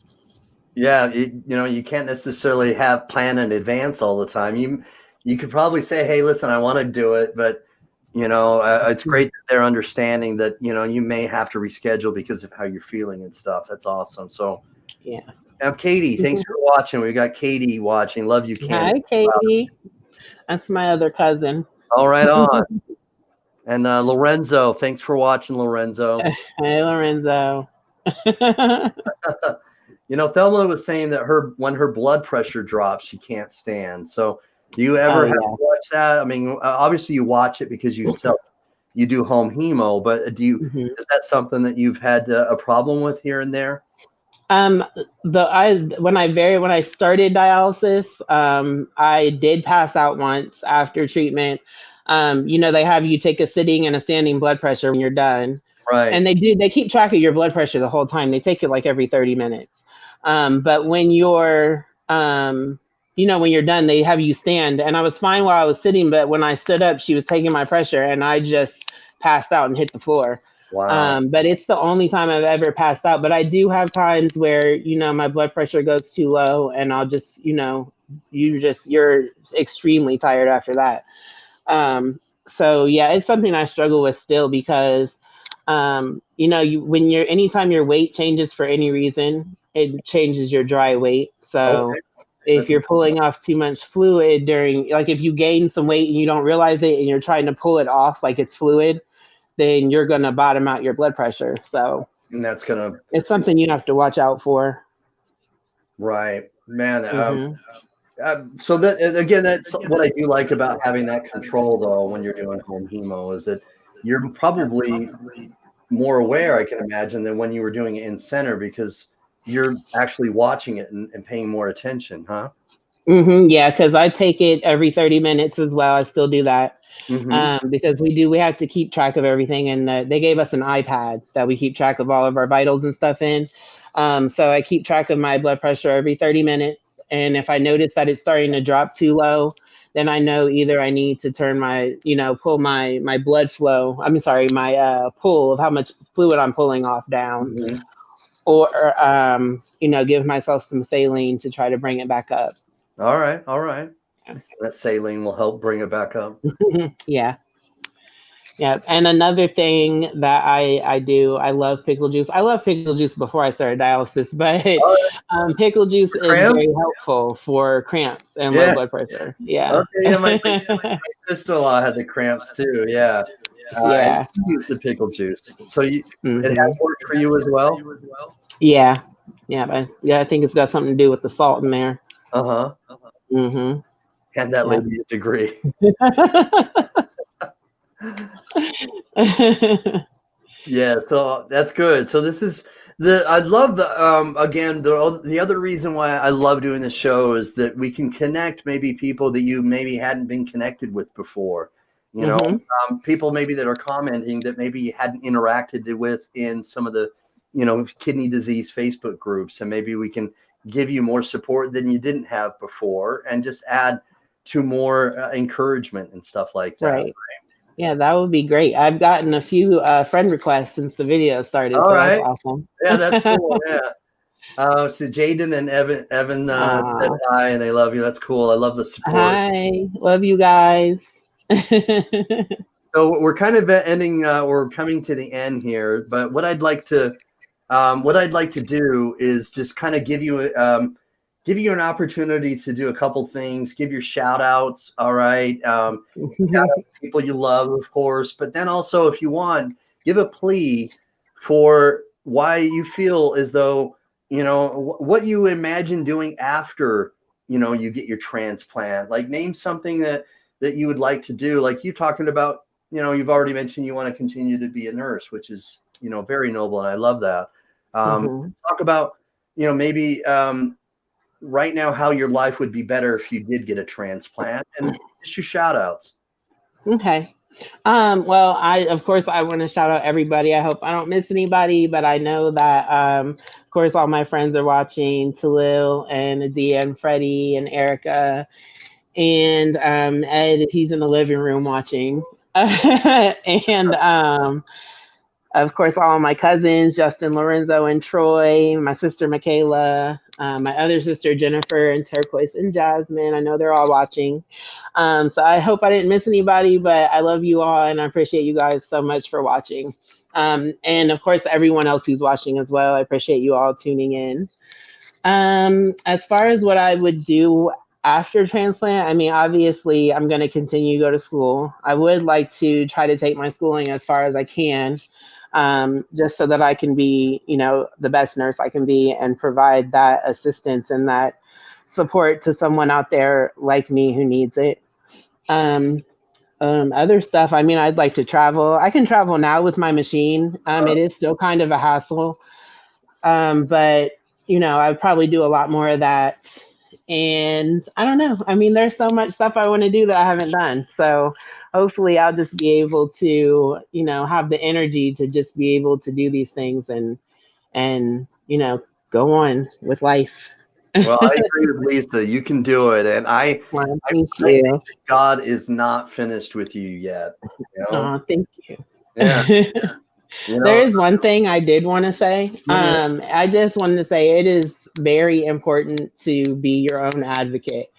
Yeah, you can't necessarily have plan in advance all the time. You could probably say, "Hey, listen, I want to do it," but it's great that they're understanding that you may have to reschedule because of how you're feeling and stuff. That's awesome. So, Yeah. Katie, thanks for watching. We got Katie watching. Love you, Candace. Hi, Katie. That's my other cousin. All right, on. And Lorenzo, thanks for watching, Lorenzo. Hey, Lorenzo. Thelma was saying that when her blood pressure drops, she can't stand. So, do you ever Oh have yeah. to watch that? I mean, obviously you watch it because you do home hemo, but Mhm. is that something that you've had a problem with here and there? Um, when I started dialysis, I did pass out once after treatment. They have you take a sitting and a standing blood pressure when you're done, Right. and they keep track of your blood pressure the whole time. They take it like every 30 minutes. But when you're, when you're done, they have you stand. And I was fine while I was sitting, but when I stood up, she was taking my pressure, and I just passed out and hit the floor. Wow. But it's the only time I've ever passed out. But I do have times where, my blood pressure goes too low, and I'll just, you're extremely tired after that. So yeah, it's something I struggle with still because, anytime your weight changes for any reason, it changes your dry weight. So Okay. if That's you're pulling off too much fluid during, like if you gain some weight and you don't realize it and you're trying to pull it off like it's fluid, then you're going to bottom out your blood pressure. So and that's gonna it's something you have to watch out for. right, man. Hmm. So that again, that's what I do like about having that control, though, when you're doing home hemo, is that you're probably more aware, I can imagine, than when you were doing it in center because you're actually watching it and paying more attention, huh? Yeah, because I take it every 30 minutes as well. I still do that. Mm-hmm. Because we have to keep track of everything, and they gave us an iPad that we keep track of all of our vitals and stuff in. So I keep track of my blood pressure every 30 minutes, and if I notice that it's starting to drop too low, then I know either I need to turn my, pull my blood flow. I'm sorry, my pull of how much fluid I'm pulling off down, Mm-hmm. or give myself some saline to try to bring it back up. All right, all right. That saline will help bring it back up. Yeah. Yeah, and another thing that I do, I love pickle juice. I love pickle juice before I started dialysis, but All right. pickle juice is very Cramps? helpful for cramps and low Yeah. blood pressure. Yeah. Okay. Yeah. My sister-in-law had the cramps too. Yeah. And Yeah. she used the pickle juice. So it has Hmm. worked for you as well. Yeah. Yeah, but yeah, I think it's got something to do with the salt in there. Uh huh. Hmm. And that Yeah. lady a degree. Yeah, so that's good. So this is I love the again the other reason why I love doing this show is that we can connect maybe people that you maybe hadn't been connected with before. You know, Hmm. people maybe that are commenting that maybe you hadn't interacted with in some of the, kidney disease Facebook groups, and maybe we can give you more support than you didn't have before, and just add to more encouragement and stuff like that. Right. Yeah, that would be great. I've gotten a few friend requests since the video started, All so that's right, awesome. yeah, that's cool. Yeah. So Jaden and Evan said Aw. hi and they love you. That's cool. I love the support. Hi, love you guys. So we're kind of ending. We're coming to the end here, but what I'd like to do is just kind of give you an opportunity to do a couple things. Give your shout outs. All right. Shout out to people you love, of course, but then also, if you want, give a plea for why you feel as though, what you imagine doing after, you get your transplant. Like, name something that you would like to do. Like you talking about, you've already mentioned you want to continue to be a nurse, which is, very noble. And I love that. Hmm. Talk about, maybe right now how your life would be better if you did get a transplant, and just your shout outs. Okay. Well, of course I want to shout out everybody. I hope I don't miss anybody, but I know that of course all my friends are watching, Talil and Adia and Freddie and Erica and Ed, he's in the living room watching. And of course, all my cousins, Justin, Lorenzo, and Troy, my sister, Michaela, my other sister, Jennifer, and Turquoise and Jasmine. I know they're all watching. So I hope I didn't miss anybody, but I love you all and I appreciate you guys so much for watching. And of course, everyone else who's watching as well. I appreciate you all tuning in. As far as what I would do after transplant, I mean, obviously, I'm going to continue to go to school. I would like to try to take my schooling as far as I can, just so that I can be, the best nurse I can be and provide that assistance and that support to someone out there like me who needs it. Um, Other stuff, I mean, I'd like to travel. I can travel now with my machine. It is still kind of a hassle, but I'd probably do a lot more of that. And I don't know. I mean, there's so much stuff I want to do that I haven't done. So hopefully I'll just be able to, have the energy to just be able to do these things and go on with life. Well, I agree with Lisa. You can do it. And Well, I thank pray that you. God is not finished with you yet. You know? Oh, thank you. Yeah. You There know, is one thing I did want to say. let me I just wanted to say it is very important to be your own advocate.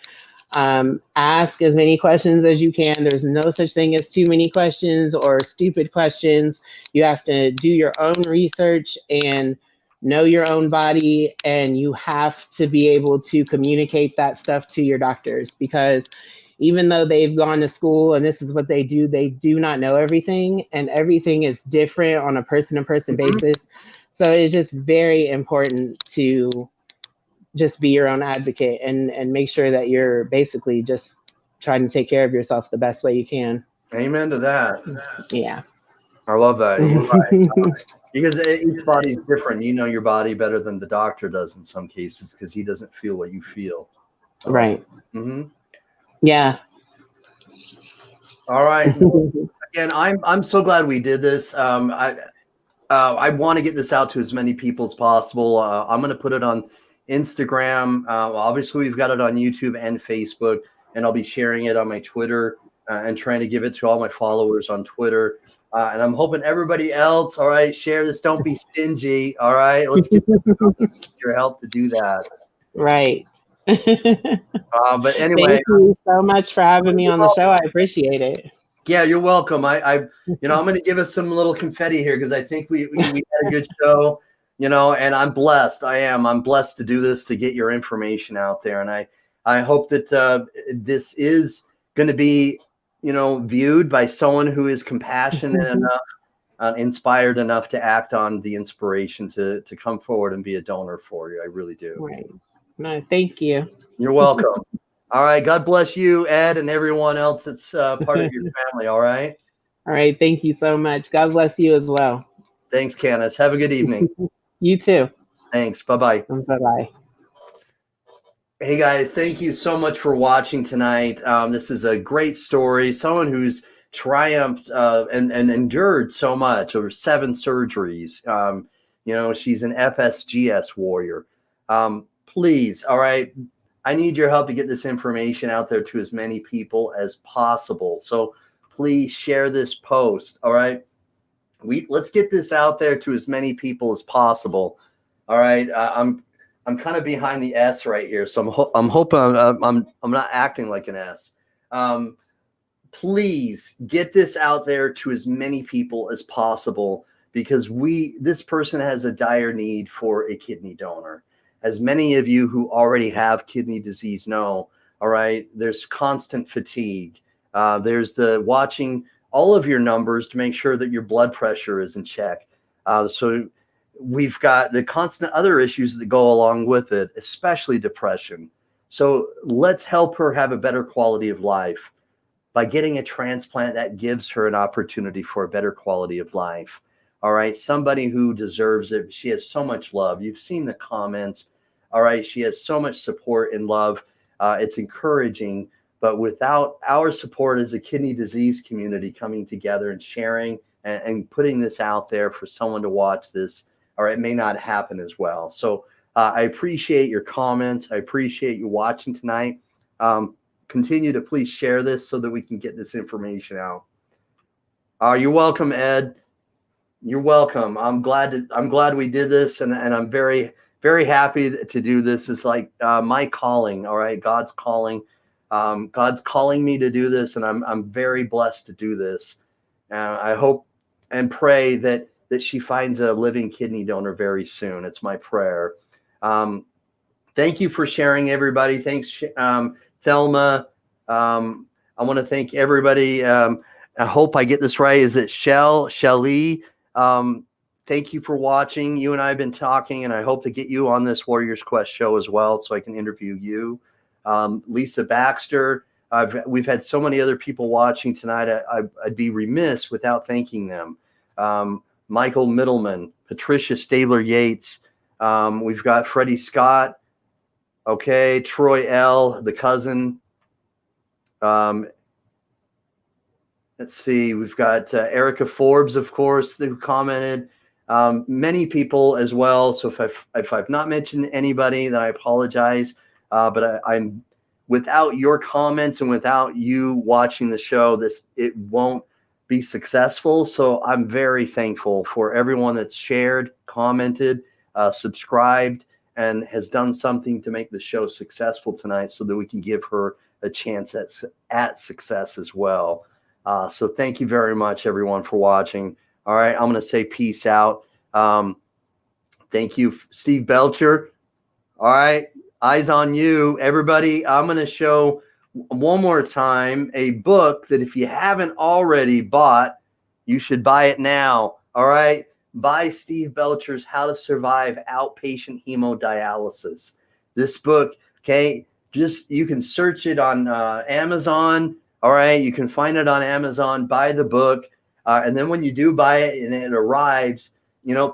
Ask as many questions as you can. There's no such thing as too many questions or stupid questions. You have to do your own research and know your own body, and you have to be able to communicate that stuff to your doctors, because even though they've gone to school and this is what they do not know everything, and everything is different on a person to person Mhm. basis. So it's just very important to just be your own advocate and make sure that you're basically just trying to take care of yourself the best way you can. Amen to that. Yeah. I love that. You're right. Because each body's different. You know your body better than the doctor does in some cases because he doesn't feel what you feel. So, Right. mhm. Yeah. All right. Well, again, I'm so glad we did this. I want to get this out to as many people as possible. I'm going to put it on Instagram. Obviously, we've got it on YouTube and Facebook, and I'll be sharing it on my Twitter and trying to give it to all my followers on Twitter. And I'm hoping everybody else, all right, share this. Don't be stingy. All right. Let's get your help to do that. Right. But anyway, Thank you so much for having me on the show. I appreciate it. yeah, you're welcome. I'm going to give us some little confetti here because I think we had a good show, and I'm blessed. I'm blessed to do this, to get your information out there. And I hope that this is going to be, viewed by someone who is compassionate enough, inspired enough to act on the inspiration to come forward and be a donor for you. I really do. Right. No, thank you. You're welcome. All right. God bless you, Ed, and everyone else that's part of your family. All right. All right. Thank you so much. God bless you as well. Thanks, Candace. Have a good evening. You too. Thanks. Bye-bye. Bye-bye. Hey, guys. Thank you so much for watching tonight. This is a great story. Someone who's triumphed and endured so much, over 7 surgeries. She's an FSGS warrior. Please, all right, I need your help to get this information out there to as many people as possible. So please share this post, all right? Let's get this out there to as many people as possible. All right, I'm kind of behind the S right here, so I'm hoping I'm not acting like an S. Please get this out there to as many people as possible, because this person has a dire need for a kidney donor. As many of you who already have kidney disease know, all right, there's constant fatigue. There's the watching all of your numbers to make sure that your blood pressure is in check. So we've got the constant other issues that go along with it, especially depression. So let's help her have a better quality of life by getting a transplant that gives her an opportunity for a better quality of life. All right. Somebody who deserves it. She has so much love. You've seen the comments. All right. She has so much support and love. It's encouraging. But without our support as a kidney disease community coming together and sharing and putting this out there for someone to watch this, or it may not happen as well. So I appreciate your comments. I appreciate you watching tonight. Continue to please share this so that we can get this information out. You're welcome, Ed. You're welcome. I'm glad we did this, and I'm very, very happy to do this. It's like my calling. All right, God's calling. God's calling me to do this, and I'm very blessed to do this. I hope and pray that she finds a living kidney donor very soon. It's my prayer. Thank you for sharing, everybody. Thanks, Thelma. I want to thank everybody. I hope I get this right. Is it Shelly? Thank you for watching. You and I have been talking, and I hope to get you on this Warriors Quest show as well, so I can interview you. Lisa Baxter. We've had so many other people watching tonight. I'd be remiss without thanking them. Michael Middleman, Patricia Stabler Yates. We've got Freddie Scott. Okay, Troy L., the cousin. Let's see. We've got Erica Forbes, of course, who commented. many people as well. So if I've not mentioned anybody, then I apologize. But I'm without your comments and without you watching the show, it won't be successful. So I'm very thankful for everyone that's shared, commented, subscribed, and has done something to make the show successful tonight, so that we can give her a chance at success as well. So thank you very much, everyone, for watching. All right, I'm going to say peace out. Thank you, Steve Belcher. All right, eyes on you. Everybody, I'm going to show one more time a book that if you haven't already bought, you should buy it now. All right, buy Steve Belcher's How to Survive Outpatient Hemodialysis. This book, okay, you can search it on Amazon. All right, you can find it on Amazon. Buy the book. And then when you do buy it and it arrives,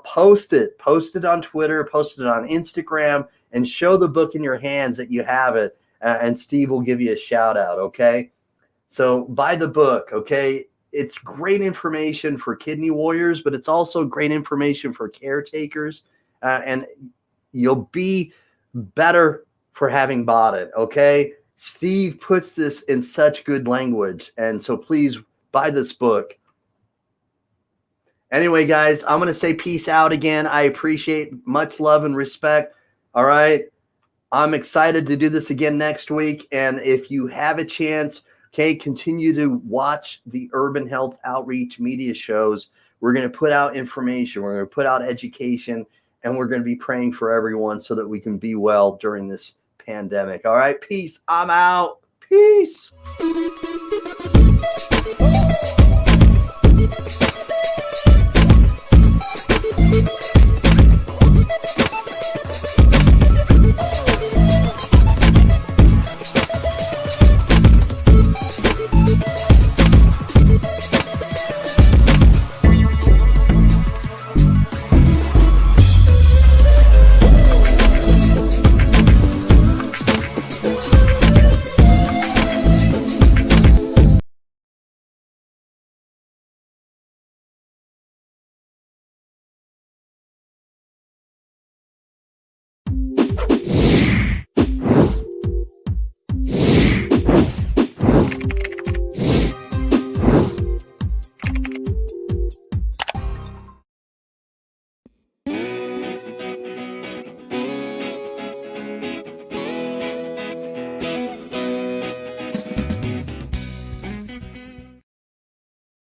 post it on Twitter, post it on Instagram, and show the book in your hands that you have it. And Steve will give you a shout out. Okay. So buy the book. Okay. It's great information for kidney warriors, but it's also great information for caretakers. And you'll be better for having bought it. Okay. Steve puts this in such good language. And so please buy this book. Anyway, guys, I'm going to say peace out again. I appreciate much love and respect. All right. I'm excited to do this again next week. And if you have a chance, okay, continue to watch the Urban Health Outreach media shows. We're going to put out information. We're going to put out education, and we're going to be praying for everyone so that we can be well during this pandemic. All right. Peace. I'm out. Peace.